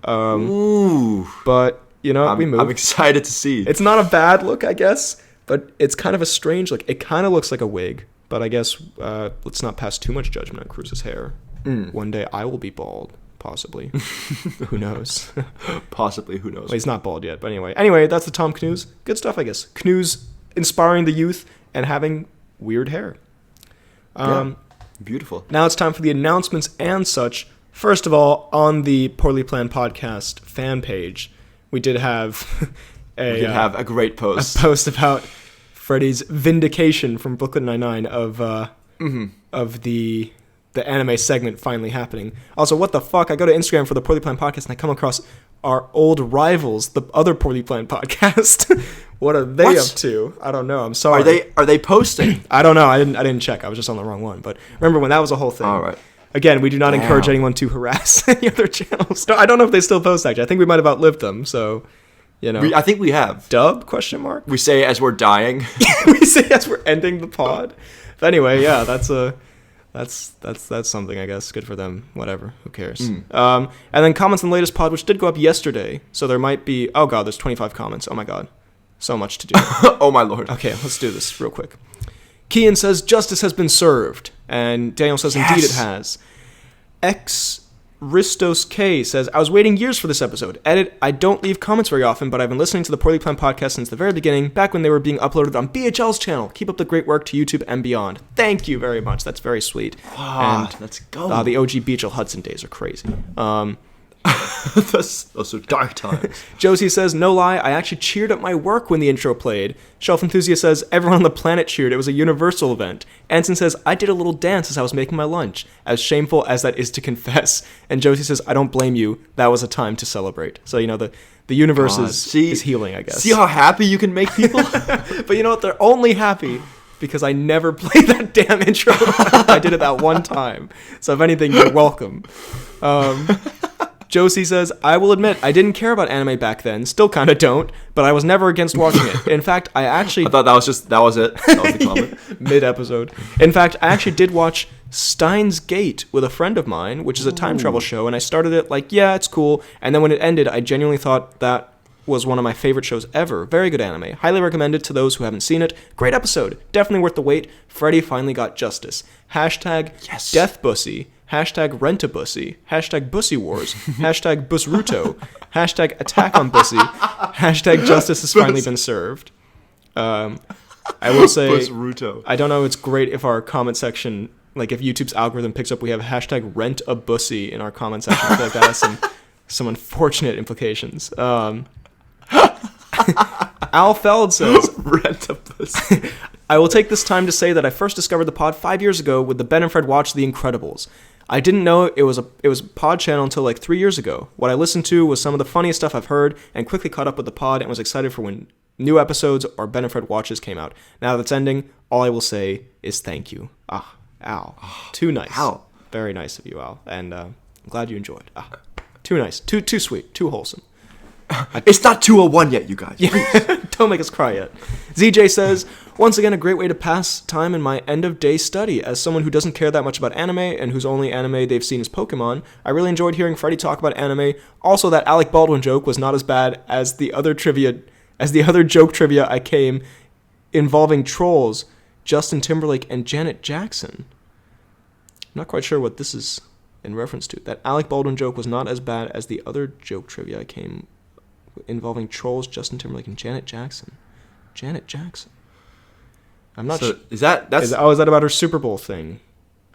But, we move. I'm excited to see. It's not a bad look, I guess, but it's kind of a strange look. It kind of looks like a wig, but I guess let's not pass too much judgment on Cruise's hair. One day I will be bald, possibly. Who knows? Possibly, who knows? Well, he's not bald yet, but anyway, that's the Tom Cnews. Good stuff, I guess. Cnews inspiring the youth and having weird hair. Beautiful. Now it's time for the announcements and such. First of all, on the Poorly Planned Podcast fan page, we did have a great post. A post about Freddy's vindication from Brooklyn Nine-Nine of the anime segment finally happening. Also, what the fuck? I go to Instagram for the Poorly Planned Podcast and I come across our old rivals, the other Poorly Planned Podcast. What are they up to? I don't know. I'm sorry. Are they posting? I don't know. I didn't check. I was just on the wrong one. But remember when that was a whole thing? All right. Again, we do not encourage anyone to harass any other channels. No, I don't know if they still post, actually. I think we might have outlived them, so, I think we have. Dub? Question mark? We say as we're dying. We say as we're ending the pod. But anyway, yeah, that's something, I guess. Good for them. Whatever. Who cares? And then comments on the latest pod, which did go up yesterday. So there might be... Oh, God, there's 25 comments. Oh, my God. So much to do. Oh, my Lord. Okay, let's do this real quick. Cian says, justice has been served. And Daniel says, indeed it has. Ristos K says, I was waiting years for this episode. Edit, I don't leave comments very often, but I've been listening to the Poorly Planned Podcast since the very beginning, back when they were being uploaded on BHL's channel. Keep up the great work to YouTube and beyond. Thank you very much. That's very sweet. Let's go. The OG BHL Hudson days are crazy. Those are dark times. Josie says, no lie, I actually cheered at my work when the intro played. Shelf Enthusiast says, everyone on the planet cheered. It was a universal event. Anson says, I did a little dance as I was making my lunch, as shameful as that is to confess. And Josie says, I don't blame you. That was a time to celebrate. So, the universe is healing, I guess. See how happy you can make people? But you know what? They're only happy because I never played that damn intro. I did it that one time. So if anything, you're welcome. Josie says, I will admit, I didn't care about anime back then, still kind of don't, but I was never against watching it. In fact, I thought that was it. That was the comment. Mid-episode. In fact, I actually did watch Steins Gate with a friend of mine, which is a time travel show, and I started it like, yeah, it's cool, and then when it ended, I genuinely thought that was one of my favorite shows ever. Very good anime. Highly recommend it to those who haven't seen it. Great episode. Definitely worth the wait. Freddy finally got justice. Hashtag DeathBussy. Hashtag Rent-a-Bussy. Hashtag Bussy Wars. Hashtag Busruto. Hashtag Attack on Bussy. Hashtag Justice has finally been served. I will say, Busruto. I don't know, it's great if our comment section, like if YouTube's algorithm picks up, we have hashtag Rent-a-Bussy in our comment section. I feel like that has some unfortunate implications. Al Feld says, Rent-a-Bussy. I will take this time to say that I first discovered the pod 5 years ago with the Ben and Fred Watch The Incredibles. I didn't know it was a pod channel until like 3 years ago. What I listened to was some of the funniest stuff I've heard and quickly caught up with the pod and was excited for when new episodes or Ben and Fred Watches came out. Now that it's ending, all I will say is thank you. Al. Too nice. Al. Very nice of you, Al. And I'm glad you enjoyed. Too nice. Too sweet. Too wholesome. It's not 2:01 yet, you guys. Don't make us cry yet. ZJ says, once again, a great way to pass time in my end-of-day study. As someone who doesn't care that much about anime and whose only anime they've seen is Pokemon, I really enjoyed hearing Freddy talk about anime. Also, that Alec Baldwin joke was not as bad as the other joke trivia I came involving trolls, Justin Timberlake and Janet Jackson. I'm not quite sure what this is in reference to. That Alec Baldwin joke was not as bad as the other joke trivia I came involving trolls, Justin Timberlake, and Janet Jackson. Janet Jackson. I'm not sure. Is that about her Super Bowl thing?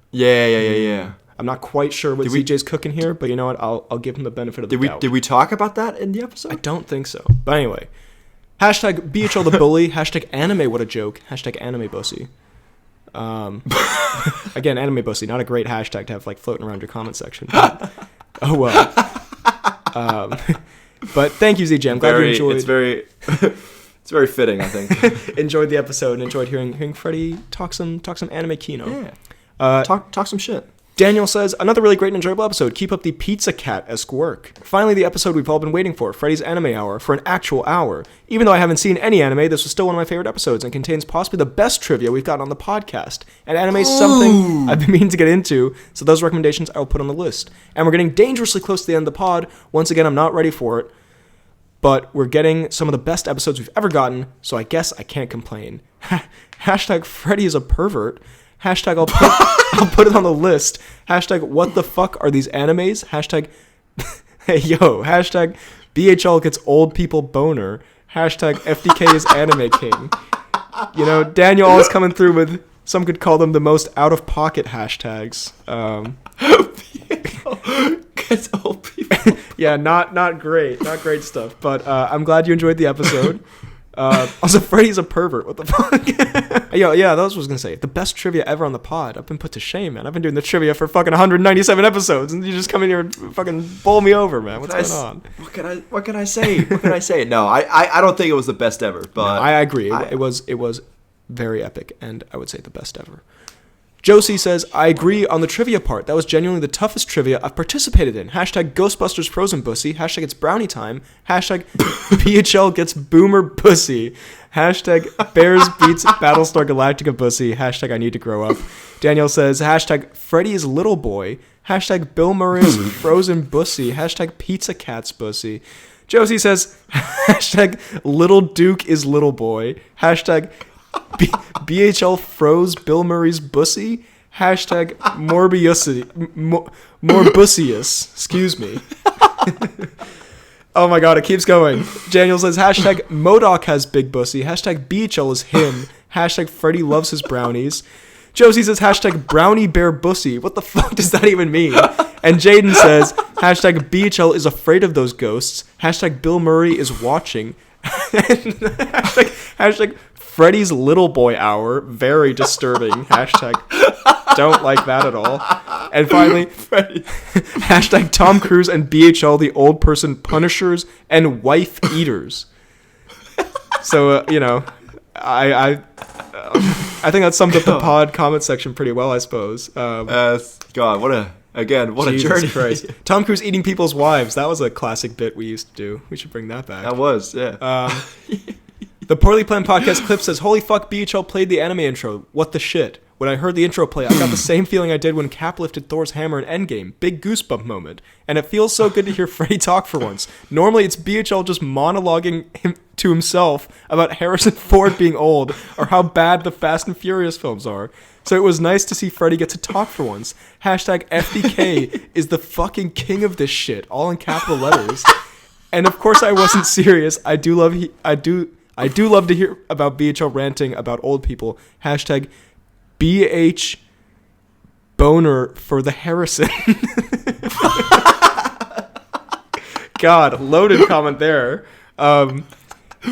Yeah. I'm not quite sure what ZJ's cooking here, but you know what? I'll give him the benefit of the doubt. Did we talk about that in the episode? I don't think so. But anyway. Hashtag BHL the bully. Hashtag anime what a joke. Hashtag anime bussy. Again, anime bussy. Not a great hashtag to have like floating around your comment section. But, oh well. But thank you, ZJ. I'm glad you enjoyed. It's very fitting, I think. Enjoyed the episode and enjoyed hearing Freddy talk some anime kino. Yeah. Talk some shit. Daniel says, another really great and enjoyable episode. Keep up the Pizza Cat-esque work. Finally, the episode we've all been waiting for, Freddy's Anime Hour, for an actual hour. Even though I haven't seen any anime, this was still one of my favorite episodes and contains possibly the best trivia we've gotten on the podcast. And anime is something I've been meaning to get into, so those recommendations I will put on the list. And we're getting dangerously close to the end of the pod. Once again, I'm not ready for it, but we're getting some of the best episodes we've ever gotten, so I guess I can't complain. Hashtag Freddy is a pervert. Hashtag I'll put it on the list. Hashtag what the fuck are these animes? Hashtag hey yo. Hashtag BHL gets old people boner. Hashtag FDK is anime king. You know, Daniel always coming through with, some could call them the most out-of-pocket hashtags. Gets old people. Yeah, not great. Not great stuff. But I'm glad you enjoyed the episode. Also, Freddy's a pervert. What the fuck? Yo, yeah, that was what I was going to say. The best trivia ever on the pod. I've been put to shame, man. I've been doing the trivia for fucking 197 episodes, and you just come in here and fucking bowl me over, man. What's going on? What can I say? What can I say? No, I don't think it was the best ever, but... No, I agree. It was very epic, and I would say the best ever. Josie says, I agree on the trivia part. That was genuinely the toughest trivia I've participated in. Hashtag Ghostbusters Frozen Bussy. Hashtag it's brownie time. Hashtag BHL gets boomer bussy. Hashtag Bears beats Battlestar Galactica bussy. Hashtag I need to grow up. Daniel says, hashtag Freddy is little boy. Hashtag Bill Murray's frozen bussy. Hashtag Pizza Cat's bussy. Josie says, hashtag Little Duke is little boy. Hashtag BHL froze Bill Murray's bussy. Hashtag Morbusius. Excuse me. Oh my god, it keeps going. Daniel says, hashtag MODOK has big bussy. Hashtag BHL is him. Hashtag Freddy loves his brownies. Josie says, hashtag brownie bear bussy. What the fuck does that even mean? And Jaden says, hashtag BHL is afraid of those ghosts. Hashtag Bill Murray is watching. hashtag Freddy's little boy hour, very disturbing. Hashtag don't like that at all. And finally, hashtag Tom Cruise and BHL, the old person punishers and wife eaters. So, you know, I think that sums up the pod comment section pretty well, I suppose. God, what a journey. Christ. Tom Cruise eating people's wives. That was a classic bit we used to do. We should bring that back. That was, yeah. The Poorly Planned Podcast clip says, holy fuck, BHL played the anime intro. What the shit? When I heard the intro play, I got the same feeling I did when Cap lifted Thor's hammer in Endgame. Big goosebump moment. And it feels so good to hear Freddy talk for once. Normally, it's BHL just monologuing to himself about Harrison Ford being old or how bad the Fast and Furious films are. So it was nice to see Freddy get to talk for once. Hashtag FDK is the fucking king of this shit, all in capital letters. And of course I wasn't serious. I do love to hear about BHL ranting about old people. Hashtag BH boner for the Harrison. God, loaded comment there.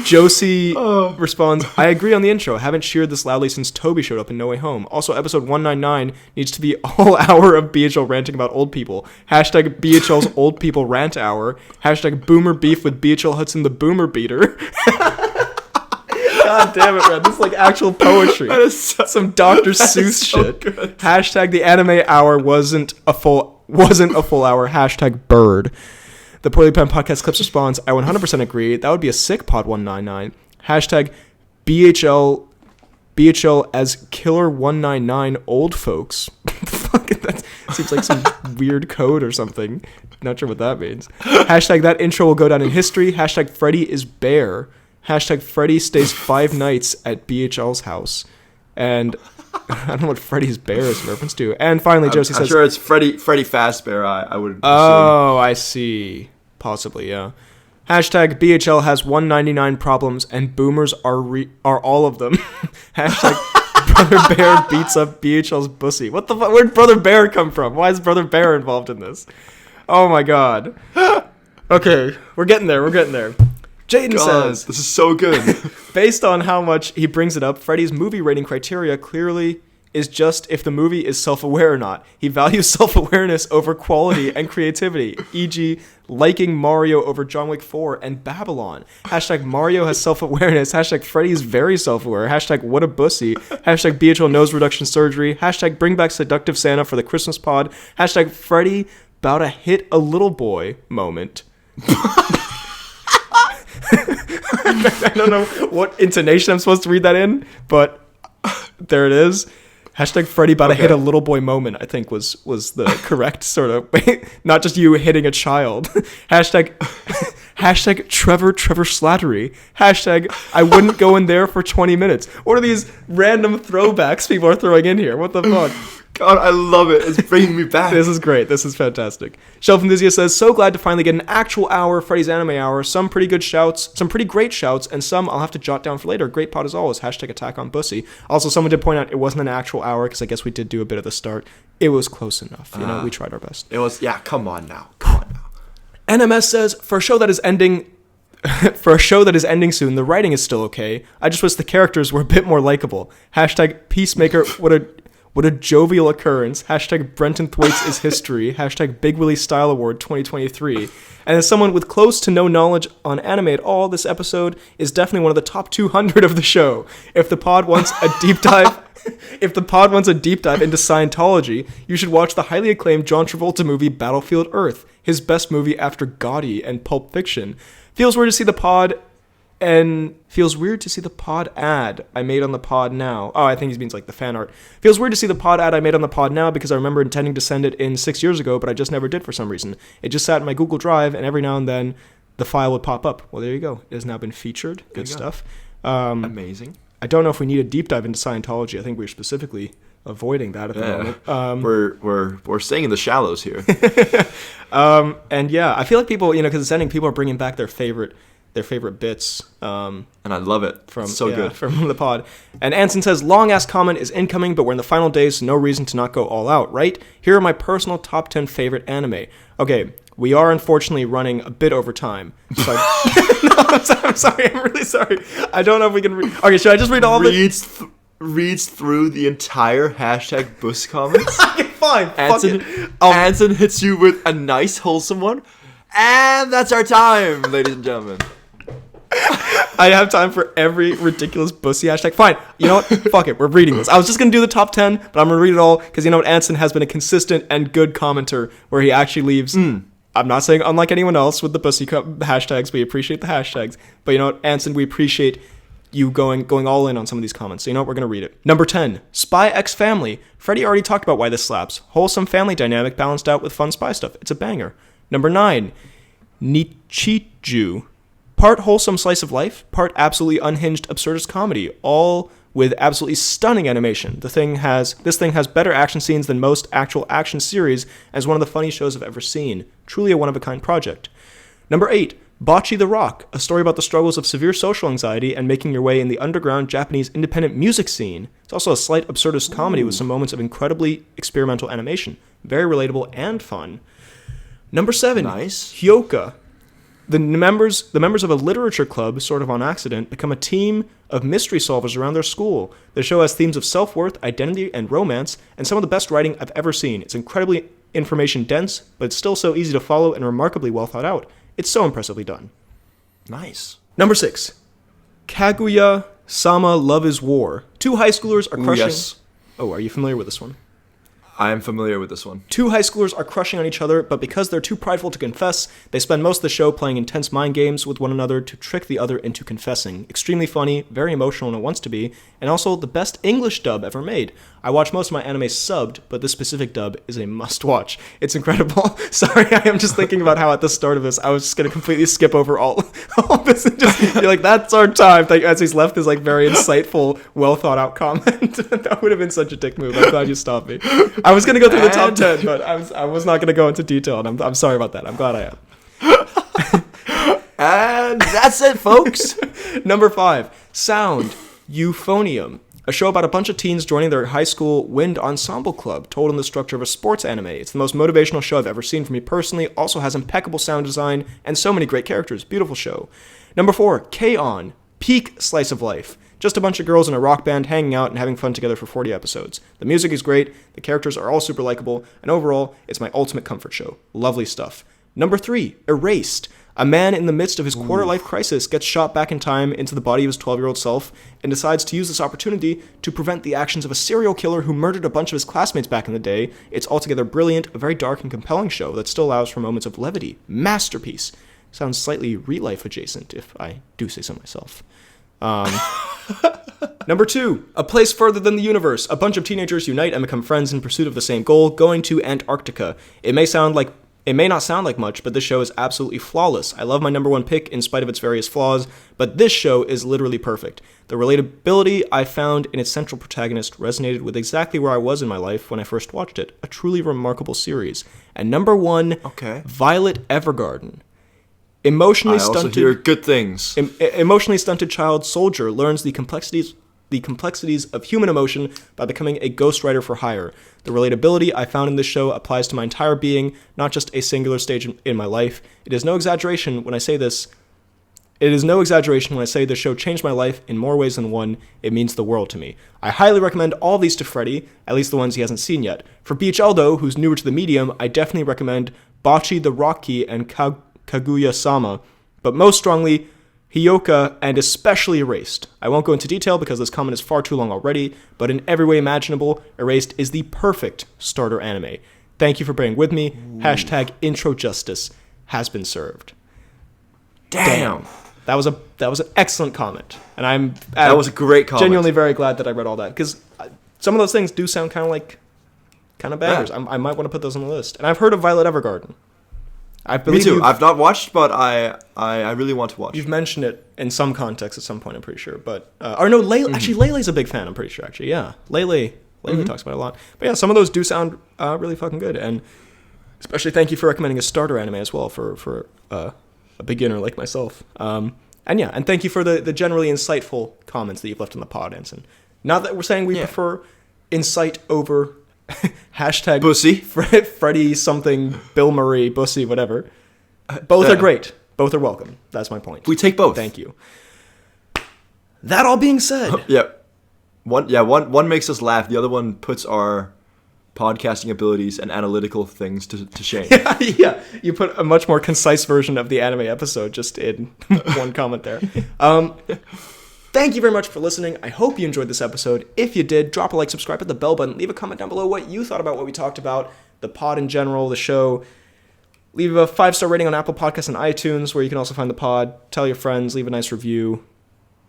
Josie responds, I agree on the intro. Haven't cheered this loudly since Toby showed up in No Way Home. Also, episode 199 needs to be all hour of BHL ranting about old people. Hashtag BHL's old people rant hour. Hashtag boomer beef with BHL Hudson the boomer beater. God damn it, man. This is like actual poetry. That is some Dr. Seuss shit. Good. Hashtag the anime hour wasn't a full hour. Hashtag bird. The Poorly Planned Podcast clips responds, I 100% agree. That would be a sick pod 199. Hashtag BHL as killer 199 old folks. That seems like some weird code or something. Not sure what that means. Hashtag that intro will go down in history. Hashtag Freddy is bear. Hashtag Freddy stays 5 nights at BHL's house. And I don't know what Freddy's bear is in reference to. And finally, Josie says... I'm sure it's Freddy Fazbear, I would assume. Oh, I see. Possibly, yeah. Hashtag BHL has 199 problems and boomers are all of them. Hashtag Brother Bear beats up BHL's bussy. What the fuck? Where'd Brother Bear come from? Why is Brother Bear involved in this? Oh my god. Okay, we're getting there. Jaden says... This is so good. Based on how much he brings it up, Freddy's movie rating criteria clearly is just if the movie is self-aware or not. He values self-awareness over quality and creativity, e.g. liking Mario over John Wick 4 and Babylon. Hashtag Mario has self-awareness. Hashtag Freddy is very self-aware. Hashtag what a bussy. Hashtag BHL nose reduction surgery. Hashtag bring back seductive Santa for the Christmas pod. Hashtag Freddy bout to hit a little boy moment. I don't know what intonation I'm supposed to read that in, but there it is. Hashtag Freddy about to hit a little boy moment, I think was the correct sort of, not just you hitting a child. Hashtag Hashtag Trevor Slattery. Hashtag I wouldn't go in there for 20 minutes. What are these random throwbacks people are throwing in here? What the fuck? God, I love it. It's bringing me back. This is great. This is fantastic. Shelf Enthusiast says, so glad to finally get an actual hour of Freddy's Anime Hour. Some pretty great shouts, and some I'll have to jot down for later. Great pod as always. Hashtag Attack on Bussy. Also, someone did point out it wasn't an actual hour because I guess we did do a bit of the start. It was close enough. We tried our best. It was, come on now. NMS says, for a show that is ending soon, the writing is still okay. I just wish the characters were a bit more likable. Hashtag Peacemaker, what a jovial occurrence. Hashtag Brenton Thwaites is history. Hashtag Big Willie Style Award 2023. And as someone with close to no knowledge on anime at all, this episode is definitely one of the top 200 of the show. If the pod wants a deep dive into Scientology, you should watch the highly acclaimed John Travolta movie Battlefield Earth, his best movie after Gotti and Pulp Fiction. Feels weird to see the pod ad I made on the pod now. Oh, I think he means like the fan art. Feels weird to see the pod ad I made on the pod now because I remember intending to send it in 6 years ago, but I just never did for some reason. It just sat in my Google Drive, and every now and then the file would pop up. Well, there you go. It has now been featured. Good stuff. Amazing. I don't know if we need a deep dive into Scientology. I think we're specifically avoiding that at the moment. We're staying in the shallows here. And yeah, I feel like people, because it's ending, people are bringing back their favorite bits. And I love it. From the pod. And Anson says, long ass comment is incoming, but we're in the final days, so no reason to not go all out, right? Here are my personal top 10 favorite anime. Okay, we are unfortunately running a bit over time. So I'm sorry. I'm really sorry. I don't know if we can okay, should I just read all of it? Reads through the entire hashtag Bus comments. Okay, fine. Anson hits you with a nice, wholesome one. And that's our time, ladies and gentlemen. I have time for every ridiculous bussy hashtag. Fine. You know what? Fuck it. We're reading this. I was just going to do the top 10, but I'm going to read it all because you know what? Anson has been a consistent and good commenter where he actually leaves. I'm not saying unlike anyone else with the bussy hashtags. We appreciate the hashtags. But you know what, Anson? We appreciate you going all in on some of these comments. So you know what? We're going to read it. Number 10, Spy X Family. Freddy already talked about why this slaps. Wholesome family dynamic balanced out with fun spy stuff. It's a banger. Number 9, Nichiju. Part wholesome slice of life, part absolutely unhinged absurdist comedy, all with absolutely stunning animation. This thing has better action scenes than most actual action series, and is one of the funniest shows I've ever seen. Truly a one-of-a-kind project. Number 8, Bocce the Rock, a story about the struggles of severe social anxiety and making your way in the underground Japanese independent music scene. It's also a slight absurdist comedy with some moments of incredibly experimental animation. Very relatable and fun. Number 7, nice. Hyoka. The members of a literature club, sort of on accident, become a team of mystery solvers around their school. The show has themes of self-worth, identity, and romance, and some of the best writing I've ever seen. It's incredibly information-dense, but it's still so easy to follow and remarkably well thought out. It's so impressively done. Nice. Number 6, Kaguya-sama Love is War. Two high schoolers are crushing... Yes. Oh, are you familiar with this one? I am familiar with this one. Two high schoolers are crushing on each other, but because they're too prideful to confess, they spend most of the show playing intense mind games with one another to trick the other into confessing. Extremely funny, very emotional when it wants to be, and also the best English dub ever made. I watch most of my anime subbed, but this specific dub is a must-watch. It's incredible. Sorry, I am just thinking about how at the start of this, I was just going to completely skip over all this and just be like, that's our time. As he's left this very insightful, well-thought-out comment. That would have been such a dick move. I'm glad you stopped me. I was going to go through the top 10, but I was not going to go into detail, and I'm sorry about that. I'm glad I am. And that's it, folks. Number 5, Sound Euphonium. A show about a bunch of teens joining their high school wind ensemble club, told in the structure of a sports anime. It's the most motivational show I've ever seen for me personally, also has impeccable sound design, and so many great characters. Beautiful show. Number 4, K-On! Peak slice of life. Just a bunch of girls in a rock band hanging out and having fun together for 40 episodes. The music is great, the characters are all super likable, and overall, it's my ultimate comfort show. Lovely stuff. Number 3, Erased. A man in the midst of his quarter-life crisis gets shot back in time into the body of his 12-year-old self and decides to use this opportunity to prevent the actions of a serial killer who murdered a bunch of his classmates back in the day. It's altogether brilliant, a very dark and compelling show that still allows for moments of levity. Masterpiece. Sounds slightly real-life adjacent, if I do say so myself. Number 2, A Place Further Than the Universe. A bunch of teenagers unite and become friends in pursuit of the same goal, going to Antarctica. It may sound like It may not sound like much, but this show is absolutely flawless. I love my number one pick in spite of its various flaws, but this show is literally perfect. The relatability I found in its central protagonist resonated with exactly where I was in my life when I first watched it. A truly remarkable series. And number one, Violet Evergarden. Emotionally I also stunted. hear good things. Emotionally stunted child soldier learns the complexities of human emotion by becoming a ghostwriter for hire. The relatability I found in this show applies to my entire being, not just a singular stage in my life. It is no exaggeration when I say this. It is no exaggeration when I say this show changed my life in more ways than one. It means the world to me. I highly recommend all these to Freddy, at least the ones he hasn't seen yet. For BHL, though, who's newer to the medium, I definitely recommend Bocce the Rocky and Kaguya-sama, but most strongly, Hyoka, and especially Erased. I won't go into detail because this comment is far too long already, but in every way imaginable, Erased is the perfect starter anime. Thank you for bearing with me. Hashtag intro justice has been served. Damn. That was an excellent comment, and that was a great comment. Genuinely very glad that I read all that, because some of those things do sound kind of bangers. Yeah. I might want to put those on the list. And I've heard of Violet Evergarden. Me too. I've not watched, but I really want to watch. You've mentioned it in some context at some point, I'm pretty sure. But actually, Lele's a big fan. I'm pretty sure. Actually, yeah, Lele talks about it a lot. But yeah, some of those do sound really fucking good, and especially thank you for recommending a starter anime as well for a beginner like myself. And thank you for the generally insightful comments that you've left in the pod, Anson. Not that we're saying we prefer insight over hashtag Bussy, Freddy something, Bill Murray, Bussy, whatever. Both are great. Both are welcome. That's my point. We take both. Thank you. That all being said. One makes us laugh. The other one puts our podcasting abilities and analytical things to shame. Yeah, you put a much more concise version of the anime episode just in one comment there. Thank you very much for listening. I hope you enjoyed this episode. If you did, drop a like, subscribe, hit the bell button, leave a comment down below what you thought about what we talked about, the pod in general, the show. Leave a 5-star rating on Apple Podcasts and iTunes, where you can also find the pod. Tell your friends, leave a nice review.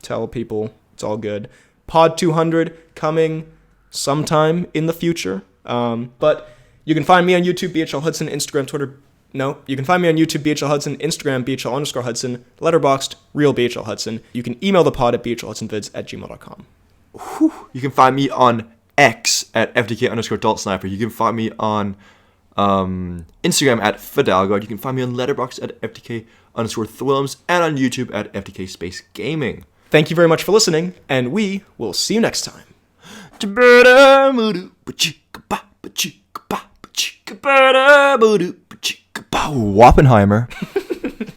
Tell people, it's all good. Pod 200 coming sometime in the future. But you can find me on YouTube, BHL Hudson, Instagram, Twitter. No, you can find me on YouTube, BHL Hudson, Instagram, BHL_Hudson, Letterboxd, Real BHL Hudson. You can email the pod at bhlhudsonvids@gmail.com. You can find me on X at FDK_DaltSniper. You can find me on Instagram at Fidalgo. You can find me on Letterboxd at FDK_Thwillums and on YouTube at FDK Space Gaming. Thank you very much for listening, and we will see you next time. Oppenheimer.